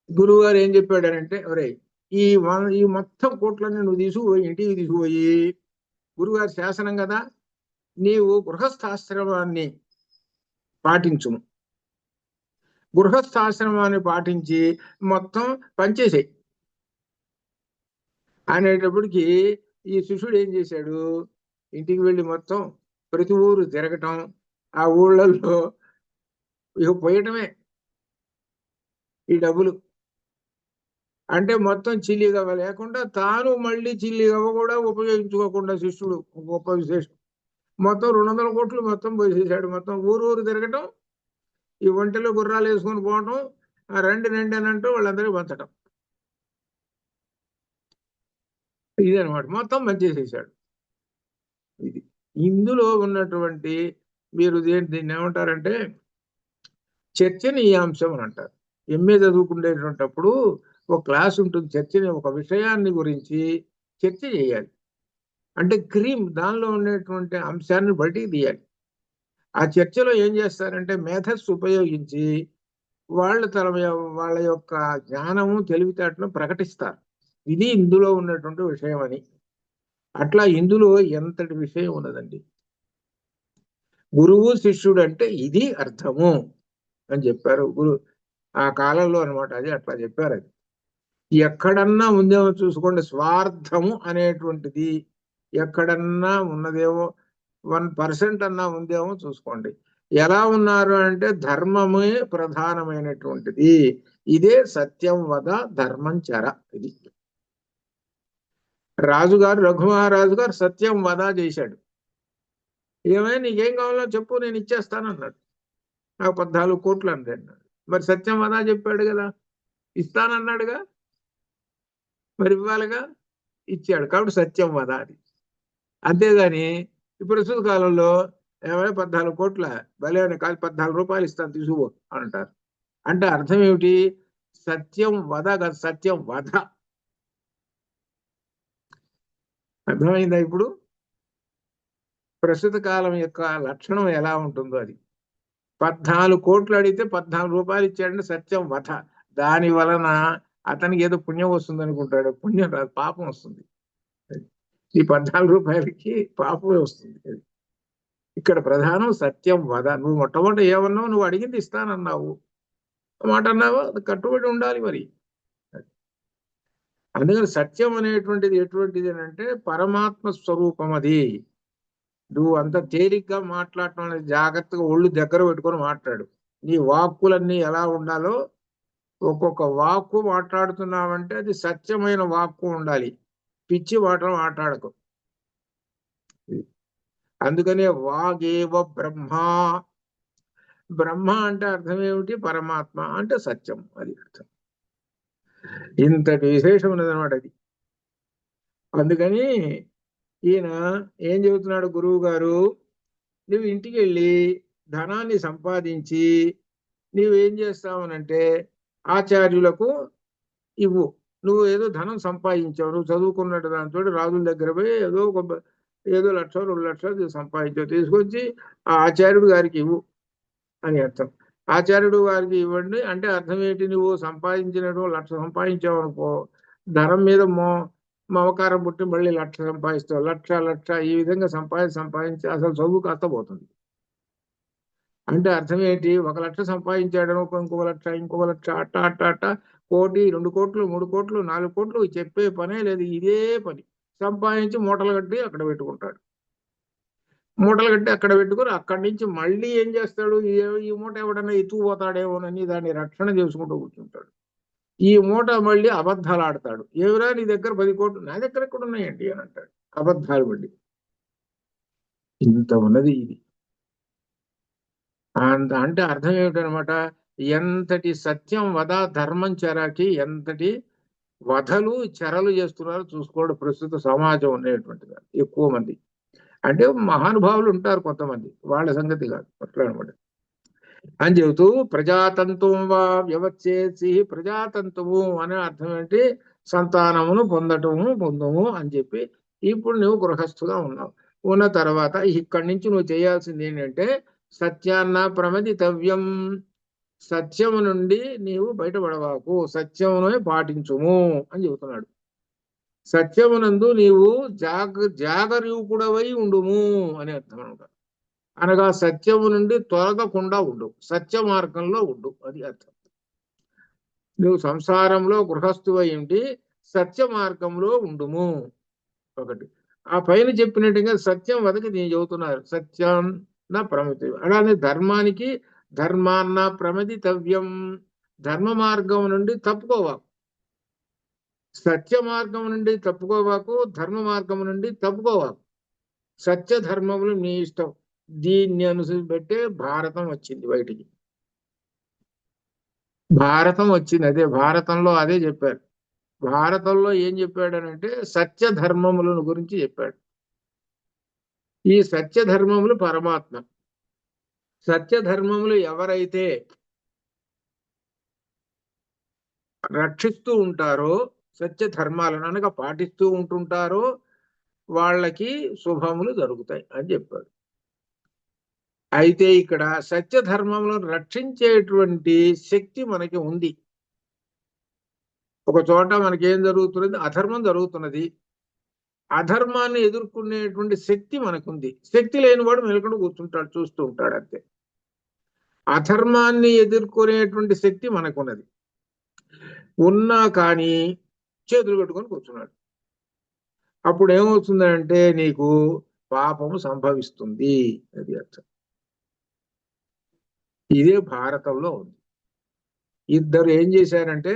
గురువు గారు ఏం చెప్పాడనంటే, ఒరే ఈ మొత్తం కోట్లన్నీ నువ్వు తీసుకుపోయి ఇంటికి తీసుకుపోయి, గురువుగారి శాసనం కదా, నీవు గృహస్థాశ్రమాన్ని పాటించును, గృహస్థాశ్రమాన్ని పాటించి మొత్తం పనిచేసాయి అనేటప్పటికి ఈ శిష్యుడు ఏం చేశాడు, ఇంటికి వెళ్ళి మొత్తం ప్రతి ఊరు తిరగటం, ఆ ఊళ్ళల్లో ఇక పోయటమే ఈ డబ్బులు. అంటే మొత్తం చిల్లిగవ్వ లేకుండా తాను మళ్ళీ చిల్లిగవ్వ కూడా ఉపయోగించుకోకుండా శిష్యుడు గొప్ప విశేషం. మొత్తం 200 కోట్లు మొత్తం పోసేసాడు. మొత్తం ఊరు తిరగటం, ఈ ఒంటెలు గుర్రాలు వేసుకొని పోవటం, రండి అని అంటూ వాళ్ళందరికీ పంచటం, ఇదనమాట. మొత్తం పనిచేసేసాడు. ఇది ఇందులో ఉన్నటువంటి, మీరు దీన్ని ఏమంటారంటే చర్చనీయాంశం అని అంటారు. ఎంఏ చదువుకునేటప్పుడు ఒక క్లాస్ ఉంటుంది, చర్చని ఒక విషయాన్ని గురించి చర్చ చేయాలి. అంటే దానిలో ఉండేటువంటి అంశాన్ని బయటికి తీయాలి. ఆ చర్చలో ఏం చేస్తారంటే మేథడ్స్ ఉపయోగించి వాళ్ళ యొక్క జ్ఞానము తెలివితేటను ప్రకటిస్తారు. ఇది ఇందులో ఉన్నటువంటి విషయం అని. అట్లా ఇందులో ఎంతటి విషయం ఉన్నదండి. గురువు శిష్యుడు అంటే ఇది అర్థము అని చెప్పారు ఆ కాలంలో అనమాట. అది అట్లా చెప్పారు. అది ఎక్కడన్నా ఉందేమో చూసుకోండి, స్వార్థము అనేటువంటిది ఎక్కడన్నా ఉన్నదేమో 1% అన్నా ఉందేమో చూసుకోండి. ఎలా ఉన్నారు అంటే ధర్మమే ప్రధానమైనటువంటిది, ఇదే సత్యం వద ధర్మం చర. ఇది రాజుగారు రఘుమహారాజు గారు సత్యం వద చేశాడు. ఏమైనా నీకేం కావాలో చెప్పు, నేను ఇచ్చేస్తానన్నాడు. నాకు 14 కోట్లు అన్నాడు. మరి సత్యం వద చెప్పాడు కదా, ఇస్తానన్నాడుగా, మరి ఇవ్వాలిగా, ఇచ్చాడు. కాబట్టి సత్యం వద అది. అంతేగాని ఇప్పుడు ప్రస్తుత కాలంలో ఏమైనా 14 కోట్ల భలే కాదు, 14 రూపాయలు ఇస్తాను తీసుకుపో అంటారు. అంటే అర్థం ఏమిటి, సత్యం వద కాదు, సత్యం వధ. అర్థమైందా? ఇప్పుడు ప్రస్తుత కాలం యొక్క లక్షణం ఎలా ఉంటుందో అది. 14 కోట్లు అడిగితే 14 రూపాయలు ఇచ్చాడంటే సత్యం వధ. దాని వలన అతనికి ఏదో పుణ్యం వస్తుంది అనుకుంటాడు, పుణ్యం రాదు, పాపం వస్తుంది. ఈ 14 రూపాయలకి పాపమే వస్తుంది. అది ఇక్కడ ప్రధానం, సత్యం వద. నువ్వు మొట్టమొదటి ఏమన్నావు, నువ్వు అడిగింది ఇస్తానన్నావు, మాట అన్నావు, అది కట్టుబడి ఉండాలి. మరి అందుకని సత్యం అనేటువంటిది ఎటువంటిది అంటే పరమాత్మ స్వరూపం అది. నువ్వు అంత తేలిగ్గా మాట్లాడటం అనేది జాగ్రత్తగా ఒళ్ళు దగ్గర పెట్టుకొని మాట్లాడు. నీ వాక్కులన్నీ ఎలా ఉండాలో ఒక్కొక్క వాక్కు మాట్లాడుతున్నావంటే అది సత్యమైన వాక్కు ఉండాలి. పిచ్చి మాటలు మాట్లాడకు. అందుకనే వాగేవ బ్రహ్మ. బ్రహ్మ అంటే అర్థం ఏమిటి? పరమాత్మ అంటే సత్యం, అది అర్థం. ఇంతటి విశేషం ఉన్నదన్నమాట అది. అందుకని ఈయన ఏం చెబుతున్నాడు గురువు గారు, నువ్వు ఇంటికి వెళ్ళి ధనాన్ని సంపాదించి నువ్వేం చేస్తావనంటే ఆచార్యులకు ఇవ్వు. నువ్వు ఏదో ధనం సంపాదించావు, నువ్వు చదువుకున్నట్టు దాంతో రాజుల దగ్గర పోయి ఏదో 1,00,000 2,00,000 సంపాదించావు, తీసుకొచ్చి ఆ ఆచార్యుడు గారికి ఇవ్వు అని అర్థం. ఆచార్యుడు గారికి ఇవ్వండి అంటే అర్థం ఏంటి? నువ్వు సంపాదించినట్టు 1,00,000 సంపాదించావు అనుకో, ధనం మీద మమకారం పుట్టి మళ్ళీ 1,00,000 సంపాదిస్తావు, లక్ష ఈ విధంగా సంపాదించి అసలు చదువు కాస్త పోతుంది. అంటే అర్థం ఏంటి? 1,00,000 సంపాదించాడు, ఇంకొక 1,00,000 అట్ట 1,00,00,000 2 కోట్లు 3 కోట్లు 4 కోట్లు చెప్పే పనే లేదు. ఇదే పని సంపాదించి మూటలు కట్టి అక్కడ పెట్టుకుంటాడు. మూటలు కట్టి అక్కడ పెట్టుకుని అక్కడి నుంచి మళ్ళీ ఏం చేస్తాడు? ఈ మూట ఎవడన్నా ఎత్తుకుపోతాడేమోనని దాన్ని రక్షణ చేసుకుంటూ కూర్చుంటాడు. ఈ మూట మళ్ళీ అబద్ధాలు ఆడతాడు. ఎవరా నీ దగ్గర 10 కోట్లు? నా దగ్గర ఎక్కడ ఉన్నాయండి అని అంటాడు. అబద్ధాలు మళ్ళీ. ఇంత ఉన్నది ఇది. అంటే అర్థం ఏమిటనమాట? ఎంతటి సత్యం వద ధర్మం చెరకి ఎంతటి వధలు చెరలు చేస్తున్నారో చూసుకోండి ప్రస్తుత సమాజం ఉండేటువంటిది. ఎక్కువ మంది అంటే మహానుభావులు ఉంటారు కొంతమంది, వాళ్ళ సంగతి కాదు అట్లా అనమాట. అని చెబుతూ ప్రజాతంతువు వా వ్యవచ్చేసి, ప్రజాతంతువు అనే అర్థం ఏంటి? సంతానమును పొందము అని చెప్పి ఇప్పుడు నువ్వు గృహస్థుగా ఉన్నావు. ఉన్న తర్వాత ఇక్కడి నుంచి నువ్వు చేయాల్సింది ఏంటంటే సత్యాన్న ప్రమదితవ్యం. సత్యము నుండి నీవు బయటపడవాకు, సత్యమునే పాటించుము అని చెబుతున్నాడు. సత్యమునందు నీవు జాగరూకుడవై ఉండుము అని అర్థం అనమాట. అనగా సత్యము నుండి తొలగకుండా ఉండు, సత్య మార్గంలో ఉండు, అది అర్థం. నువ్వు సంసారంలో గృహస్థువై ఉండి సత్య మార్గంలో ఉండుము ఒకటి. ఆ పైన చెప్పినట్టుగా సత్యం వదకి నేను చెబుతున్నారు. సత్యం నా ప్రమతి. అలానే ధర్మానికి ధర్మాన్న ప్రమదితవ్యం. ధర్మ మార్గం నుండి తప్పుకోవాకు, సత్య మార్గం నుండి తప్పుకోవాకు, ధర్మ మార్గం నుండి తప్పుకోవాకు. సత్య ధర్మములు నీ ఇష్టం. దీన్ని అనుసరిపెట్టే భారతం వచ్చింది బయటికి. భారతం వచ్చింది అదే. భారతంలో అదే చెప్పారు. భారతంలో ఏం చెప్పాడనంటే సత్య ధర్మములను గురించి చెప్పాడు. ఈ సత్య ధర్మములు పరమాత్మ. సత్య ధర్మములు ఎవరైతే రక్షిస్తూ ఉంటారో, సత్య ధర్మాలను అనగా పాటిస్తూ ఉంటుంటారో వాళ్ళకి శుభములు జరుగుతాయి అని చెప్పాడు. అయితే ఇక్కడ సత్య ధర్మములను రక్షించేటువంటి శక్తి మనకి ఉంది. ఒక చోట మనకేం జరుగుతున్నది? అధర్మం జరుగుతున్నది. అధర్మాన్ని ఎదుర్కొనేటువంటి శక్తి మనకుంది. శక్తి లేనివాడు మెలకుడు కూర్చుంటాడు, చూస్తూ ఉంటాడు అంతే. అధర్మాన్ని ఎదుర్కొనేటువంటి శక్తి మనకున్నది. ఉన్నా కానీ చేతులు కట్టుకొని కూర్చున్నాడు. అప్పుడు ఏమవుతుందంటే నీకు పాపము సంభవిస్తుంది, అది అర్థం. ఇదే భారతంలో ఉంది. ఇద్దరు ఏం చేశారంటే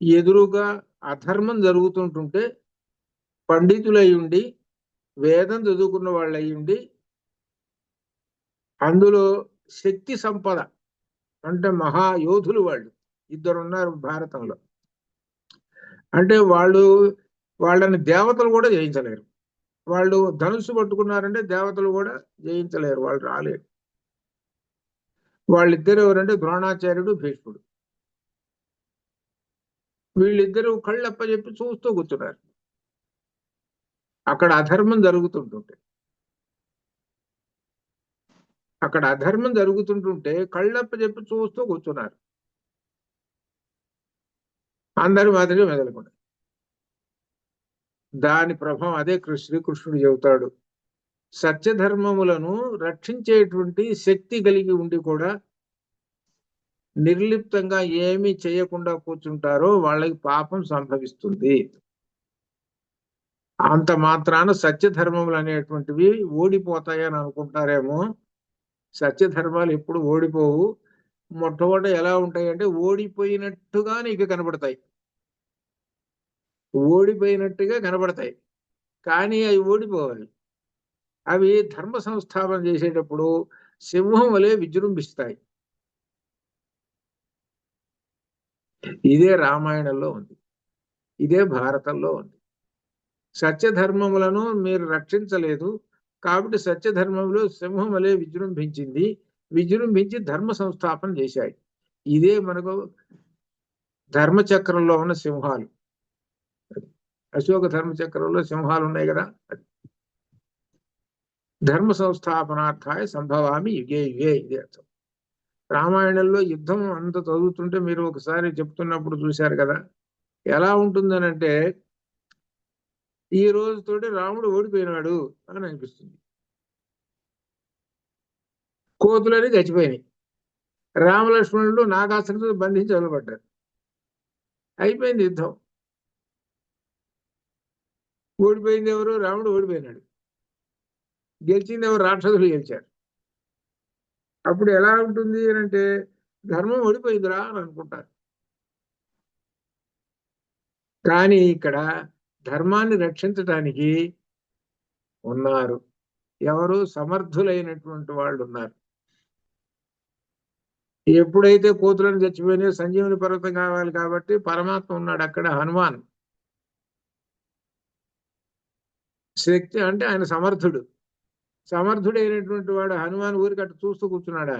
ఎదురుగా అధర్మం జరుగుతుంటుంటే పండితులై ఉండి వేదం చదువుకున్న వాళ్ళు అయి ఉండి అందులో శక్తి సంపద అంటే మహాయోధులు వాళ్ళు ఇద్దరు ఉన్నారు భారతంలో. అంటే వాళ్ళని దేవతలు కూడా జయించలేరు. వాళ్ళు ధనుస్సు పట్టుకున్నారంటే దేవతలు కూడా జయించలేరు, వాళ్ళు రాలేరు. వాళ్ళిద్దరు ఎవరంటే ద్రోణాచార్యుడు, భీష్ముడు. వీళ్ళిద్దరూ కళ్ళప్ప చెప్పి చూస్తూ కూర్చున్నారు. అక్కడ అధర్మం జరుగుతుంటుంటే కళ్ళప్ప చెప్పి చూస్తూ కూర్చున్నారు. అందరి మాదిరిగా మెదలకుండా. దాని ప్రభావం అదే శ్రీకృష్ణుడు చెబుతాడు. సత్యధర్మములను రక్షించేటువంటి శక్తి కలిగి ఉండి కూడా నిర్లిప్తంగా ఏమీ చేయకుండా కూర్చుంటారో వాళ్ళకి పాపం సంభవిస్తుంది. అంత మాత్రాన సత్యధర్మములు అనేటువంటివి ఓడిపోతాయని అనుకుంటారేమో. సత్యధర్మాలు ఎప్పుడు ఓడిపోవు. మొట్టమొదట ఎలా ఉంటాయంటే ఓడిపోయినట్టుగా నీకు కనబడతాయి, ఓడిపోయినట్టుగా కనబడతాయి, కానీ అవి ఓడిపోవాలి. అవి ధర్మ సంస్థాపన చేసేటప్పుడు సింహం వలె విజృంభిస్తాయి. ఇదే రామాయణంలో ఉంది, ఇదే భారతంలో ఉంది. సత్యధర్మములను మీరు రక్షించలేదు కాబట్టి సత్యధర్మములు సింహం వలె విజృంభించి ధర్మ సంస్థాపన చేశాయి. ఇదే మనకు ధర్మచక్రంలో ఉన్న సింహాలు. అశోక ధర్మచక్రంలో సింహాలు ఉన్నాయి కదా. ధర్మ సంస్థాపనార్థాయ సంభవామి యుగే యుగే, ఇదే అర్థం. రామాయణంలో యుద్ధం అంత చదువుతుంటే మీరు ఒకసారి చెప్తున్నప్పుడు చూశారు కదా ఎలా ఉంటుందనంటే ఈ రోజుతోటి రాముడు ఓడిపోయినాడు అని అనిపిస్తుంది. కోతులని చచ్చిపోయినాయి, రామలక్ష్మణుడు నాగాస్త్రంతో బంధించి వదలబడ్డారు, అయిపోయింది యుద్ధం. ఓడిపోయింది ఎవరు? రాముడు ఓడిపోయినాడు. గెలిచింది ఎవరు? రాక్షసులు గెలిచారు. అప్పుడు ఎలా ఉంటుంది అంటే ధర్మం ఓడిపోయిందిరా అని అనుకుంటారు. కానీ ఇక్కడ ధర్మాన్ని రక్షించటానికి ఉన్నారు ఎవరు? సమర్థులైనటువంటి వాళ్ళు ఉన్నారు. ఎప్పుడైతే కోతులను చచ్చిపోయినాయో సంజీవుని పర్వతం కావాలి కాబట్టి పరమాత్మ ఉన్నాడు అక్కడ. హనుమాన్ శక్తి అంటే ఆయన సమర్థుడైనటువంటి వాడు. హనుమాన్ ఊరికి అట్టు చూస్తూ కూర్చున్నాడా?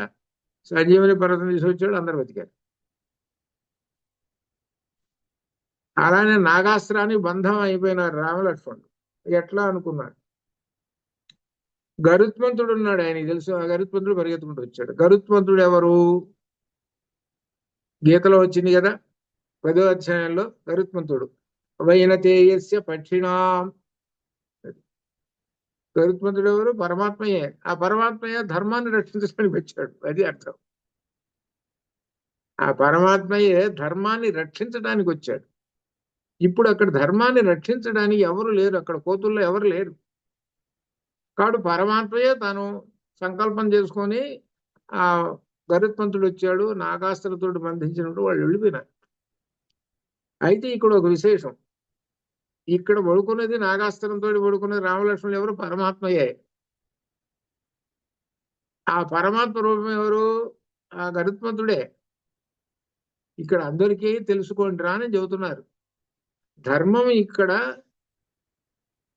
సంజీవుని పర్వతం తీసుకొచ్చాడు, అందరు బతికారు. అలానే నాగాస్త్రాన్ని బంధం అయిపోయినారు రామలక్ష్మణుడు. ఎట్లా అనుకున్నాడు? గరుత్మంతుడు ఉన్నాడు, ఆయనకి తెలుసు. ఆ గరుత్మంతుడు పరిగెత్తుకుంటూ వచ్చాడు. గరుత్మంతుడు ఎవరు? గీతలో వచ్చింది కదా 10వ అధ్యాయంలో. గరుత్మంతుడు వైనతేయస్య పక్షిణాం. గరుత్మంతుడు ఎవరు? పరమాత్మయే. ఆ పరమాత్మయే ధర్మాన్ని రక్షించడానికి వచ్చాడు, అది అర్థం. ఆ పరమాత్మయే ధర్మాన్ని రక్షించడానికి వచ్చాడు. ఇప్పుడు అక్కడ ధర్మాన్ని రక్షించడానికి ఎవరు లేరు, అక్కడ కోతుల్లో ఎవరు లేరు. కాబట్టి పరమాత్మయే తాను సంకల్పం చేసుకొని ఆ గరుత్మంతుడు వచ్చాడు, నాగాస్త్రతో బంధించినప్పుడు వాళ్ళు వెళ్ళిపోయినారు. అయితే ఇక్కడ ఒక విశేషం, ఇక్కడ పడుకున్నది నాగాస్త్రంతో పడుకున్నది రామలక్ష్మణులు ఎవరు? పరమాత్మయే. ఆ పరమాత్మ రూపం ఎవరు? ఆ గరుత్మంతుడే. ఇక్కడ అందరికీ తెలుసుకోండి రా అని చెబుతున్నారు. ధర్మం ఇక్కడ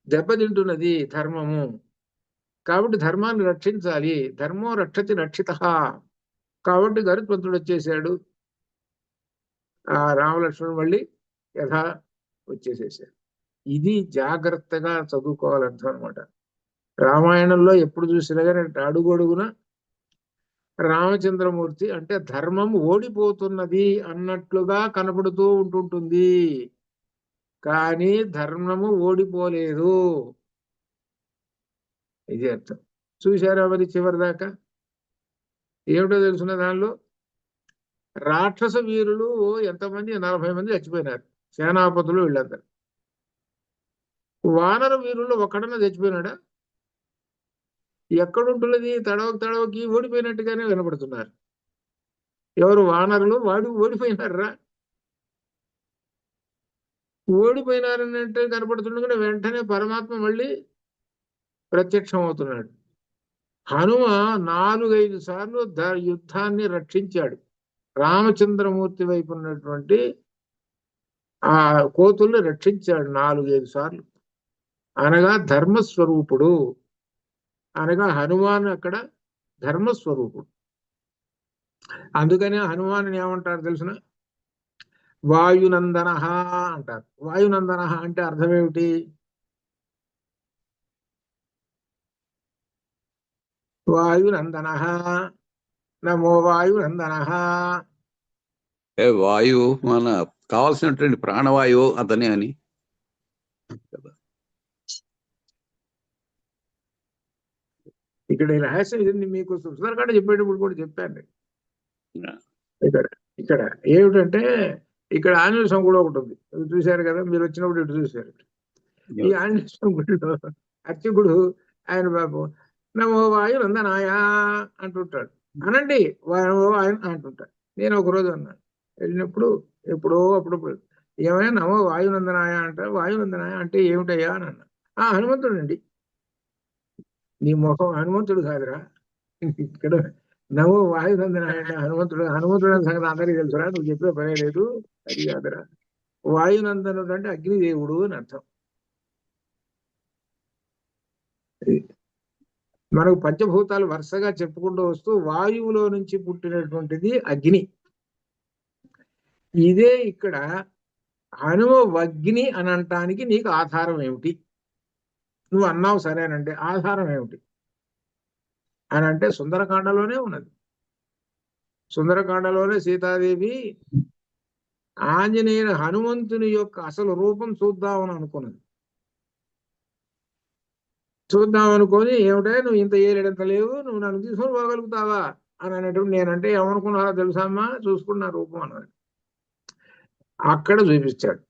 దెబ్బతింటున్నది, ధర్మము. కాబట్టి ధర్మాన్ని రక్షించాలి. ధర్మో రక్షతి రక్షిత. కాబట్టి గరుత్మంతుడు వచ్చేసాడు, ఆ రామలక్ష్మణుడు మళ్ళీ యథా వచ్చేసేసాడు. ఇది జాగ్రత్తగా చదువుకోవాలర్థం అనమాట. రామాయణంలో ఎప్పుడు చూసినా కానీ అడుగడుగున రామచంద్రమూర్తి అంటే ధర్మం ఓడిపోతున్నది అన్నట్లుగా కనపడుతూ ఉంటుంటుంది, కానీ ధర్మము ఓడిపోలేదు. ఇది అర్థం. చూశారా మరి చివరి దాకా? ఏమిటో తెలుసున్న దానిలో రాక్షస వీరులు ఎంతమంది? 40 మంది చచ్చిపోయినారు, సేనాపతులు వీళ్ళందరూ. వానర వీరులు ఒక్కడన్నా చచ్చిపోయినాడా? ఎక్కడుంటున్నది? తడవకి ఓడిపోయినట్టుగానే వినపడుతున్నారు. ఎవరు? వానరులు. ఓడిపోయినారా? ఓడిపోయినారన్నట్టు కనపడుతుండగానే వెంటనే పరమాత్మ మళ్ళీ ప్రత్యక్షం అవుతున్నాడు. హనుమ 4-5 సార్లు యుద్ధాన్ని రక్షించాడు. రామచంద్రమూర్తి వైపు ఉన్నటువంటి ఆ కోతుల్ని రక్షించాడు 4-5 సార్లు. అనగా ధర్మస్వరూపుడు, అనగా హనుమాన్ అక్కడ ధర్మస్వరూపుడు. అందుకనే హనుమాన్ ఏమంటారు తెలిసిన? వాయునందన అంటారు. వాయునందన అంటే అర్థం ఏమిటి? వాయునందన, నమో వాయునందన. వాయువు మన కావాల్సినటువంటి ప్రాణవాయువు అతనే అని. ఇక్కడ ఈ రహస్యం ఇది మీకు సుందరకాండ చెప్పేటప్పుడు కూడా చెప్పాను. ఇక్కడ ఇక్కడ ఏమిటంటే ఇక్కడ ఆంజనేయ స్వామి కూడా ఒకటి ఉంది, అది చూశారు కదా మీరు వచ్చినప్పుడు ఇటు చూశారు. ఈ ఆంజనేయ స్వామి గుడిలో అర్చకుడు ఆయన బాబు నమో వాయునందనాయ అంటుంటాడు. అనండి నమో వాయు అంటుంటాడు. నేను ఒకరోజు అన్నాను వెళ్ళినప్పుడు, ఎప్పుడో అప్పుడప్పుడు, ఏమైనా నమో వాయునందనాయ అంటారు, వాయునందనాయ అంటే ఏమిటయ్యా అని అన్నా. హనుమంతుడు అండి. నీ ముఖం హనుమంతుడు కాదురా, ఇక్కడ నమో వాయునందనాయ అంటే హనుమంతుడు. హనుమంతుడు అనే సంగతి అందరికీ తెలుసురా, నువ్వు చెప్పే పనే లేదు, అది కాదురా. వాయునందనుడు అంటే అగ్నిదేవుడు అని అర్థం. మనకు పంచభూతాలు వరుసగా చెప్పుకుంటూ వస్తూ వాయువులో నుంచి పుట్టినటువంటిది అగ్ని. ఇదే ఇక్కడ హనుమవగ్ని అని అనటానికి నీకు ఆధారం ఏమిటి? నువ్వు అన్నావు సరేనంటే ఆధారం ఏమిటి అని అంటే సుందరకాండలోనే ఉన్నది. సుందరకాండలోనే సీతాదేవి ఆంజనేయుని హనుమంతుని యొక్క అసలు రూపం చూద్దామని అనుకున్నది. చూద్దాం అనుకొని, ఏమిటా నువ్వు ఇంత ఏలేడంత లేవు, నువ్వు నన్ను తీసుకొని పోగలుగుతావా అని అనేటువంటి, నేనంటే ఏమనుకున్నారో తెలుసమ్మా, చూసుకున్న రూపం అన్నది. అక్కడ చూపించాడు.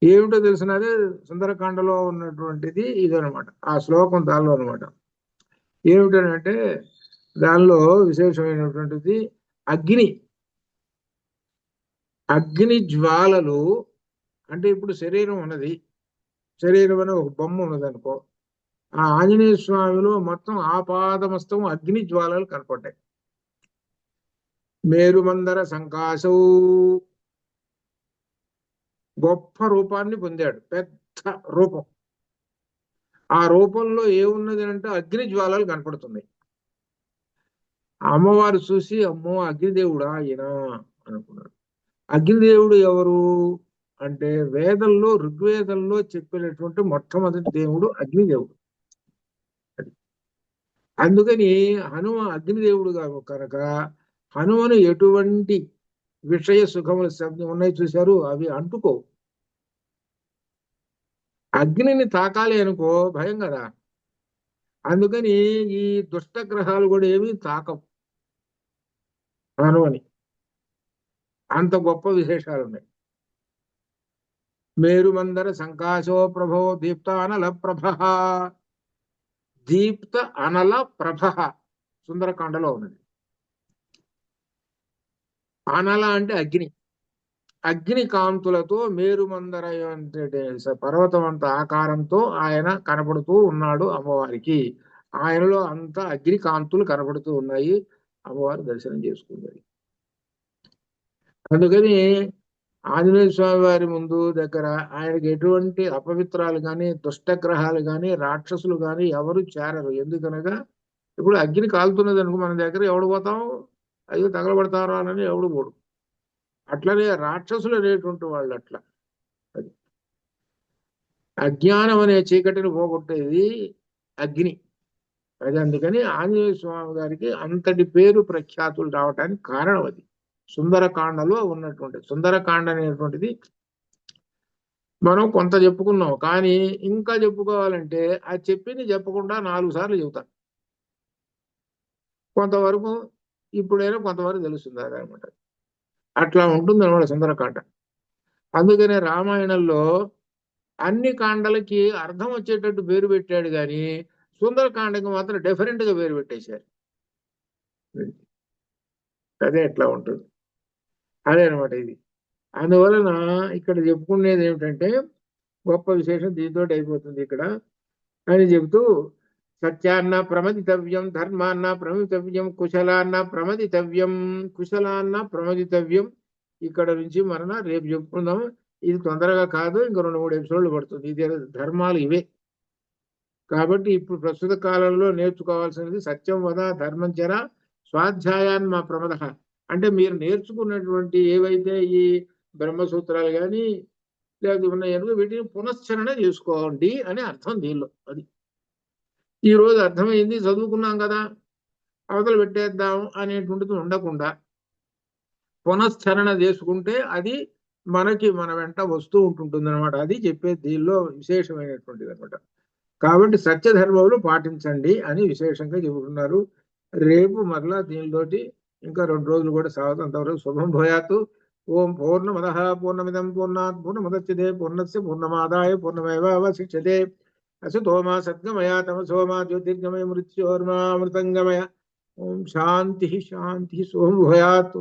ఏమిటో తెలిసినది సుందరకాండలో ఉన్నటువంటిది ఇదనమాట, ఆ శ్లోకం దానిలో అనమాట. ఏమిటనంటే దానిలో విశేషమైనటువంటిది అగ్ని. అగ్ని జ్వాలలు అంటే ఇప్పుడు శరీరం ఉన్నది, శరీరం అనే ఒక బొమ్మ ఉన్నది అనుకో, ఆ ఆంజనేయ స్వామిలో మొత్తం ఆపాదమస్తం అగ్ని జ్వాలలు కనపడ్డాయి. మేరుమందర సంకాశౌ గొప్ప రూపాన్ని పొందాడు, పెద్ద రూపం. ఆ రూపంలో ఏమున్నది అంటే అగ్ని జ్వాలలు కనపడుతున్నాయి. అమ్మవారు చూసి అమ్మో అగ్నిదేవుడా ఈయన అనుకున్నాడు. అగ్నిదేవుడు ఎవరు అంటే వేదంలో ఋగ్వేదంలో చెప్పినటువంటి మొట్టమొదటి దేవుడు అగ్నిదేవుడు. అందుకని హనుమ అగ్నిదేవుడు కనుక హనుమను ఎటువంటి విషయ సుఖముల శబ్దం ఉన్నాయి చూశారు, అవి అంటుకో. అగ్నిని తాకాలి అనుకో భయం కదా, అందుకని ఈ దుష్ట గ్రహాలు కూడా ఏమీ తాకవు హనుమని. అంత గొప్ప విశేషాలు ఉన్నాయి. మేరుమందర సంకాశో ప్రభో దీప్త అనల ప్రభ, దీప్త అనల ప్రభ సుందరకాండలో ఉన్నది. అనల అంటే అగ్ని, అగ్ని కాంతులతో మేరుమందర పర్వతం అంత ఆకారంతో ఆయన కనపడుతూ ఉన్నాడు అమ్మవారికి. ఆయనలో అంత అగ్ని కాంతులు కనపడుతూ ఉన్నాయి, అమ్మవారు దర్శనం చేసుకుంది. అందుకని ఆంజనేయ స్వామి వారి ముందు దగ్గర ఆయనకి ఎటువంటి అపవిత్రాలు కానీ దుష్టగ్రహాలు కానీ రాక్షసులు కానీ ఎవరు చేరరు. ఎందుకనగా ఇప్పుడు అగ్ని కాలుతున్నది అనుకో, మన దగ్గర ఎవడు పోతాం, అయ్యో తగలబడతారో అని ఎవడు పోడు. అట్లనే రాక్షసులు అనేటువంటి వాళ్ళు అట్లా. అది అజ్ఞానం అనే చీకటిని పోగొట్టేది అగ్ని. అది అందుకని ఆంజనేయ స్వామి గారికి అంతటి పేరు ప్రఖ్యాతులు రావటానికి కారణం అది. సుందరకాండలో ఉన్నటువంటి సుందరకాండ అనేటువంటిది మనం కొంత చెప్పుకున్నాం, కానీ ఇంకా చెప్పుకోవాలంటే అది చెప్పింది చెప్పకుండా 4 సార్లు చెబుతాం. కొంతవరకు ఇప్పుడైనా కొంతవరకు తెలుస్తుంది అదనమాట. అట్లా ఉంటుంది అనమాట సుందరకాండ. అందుకనే రామాయణంలో అన్ని కాండలకి అర్థం వచ్చేటట్టు పేరు పెట్టాడు, కానీ సుందరకాండకి మాత్రం డిఫరెంట్ గా పేరు పెట్టేశారు. అదే ఎట్లా ఉంటుంది, అదే అనమాట ఇది. అందువలన ఇక్కడ చెప్పుకునేది ఏమిటంటే గొప్ప విశేషం దీంతో అయిపోతుంది ఇక్కడ అని చెబుతూ, సత్యాన్న ప్రమదితవ్యం, ధర్మాన్న ప్రమదితవ్యం, కుశలాన్న ప్రమదితవ్యం, కుశలాన్న ప్రమదితవ్యం. ఇక్కడ నుంచి మన రేపు చెప్పుకుందాం. ఇది తొందరగా కాదు, ఇంక 2-3 ఎపిసోడ్లు పడుతుంది. ఇది ధర్మాలు ఇవే. కాబట్టి ఇప్పుడు ప్రస్తుత కాలంలో నేర్చుకోవాల్సినది సత్యం వద, ధర్మం చర, స్వాధ్యాయాన్ మా ప్రమద. అంటే మీరు నేర్చుకున్నటువంటి ఏవైతే ఈ బ్రహ్మసూత్రాలు కానీ లేకపోతే ఉన్నాయనుకో వీటిని పునశ్చరణ చేసుకోండి అని అర్థం దీనిలో. అది ఈ రోజు అర్థమైంది, చదువుకున్నాం కదా అవతలు పెట్టేద్దాం అనేటువంటిది ఉండకుండా పునశ్చరణ చేసుకుంటే అది మనకి మన వెంట వస్తూ ఉంటుంటుంది అనమాట. అది చెప్పేది దీనిలో విశేషమైనటువంటిది అనమాట. కాబట్టి సత్యధర్మములు పాటించండి అని విశేషంగా చెబుతున్నారు. రేపు మరలా దీనితోటి ఇంకా 2 రోజులు కూడా సాగుతుంది. అంతవరకు శుభం భూయాతు. ఓం పూర్ణమదః పూర్ణమిదం పూర్ణాత్ పూర్ణముదచ్యతే పూర్ణస్య పూర్ణమాదాయ పూర్ణమేవావశిష్యతే. అసతో మా సద్గమయ తమసో మా జ్యోతిర్గమయ మృత్యోర్మా మృతంగమయ. ఓం శాంతి శాంతి శుభం భూయాత్.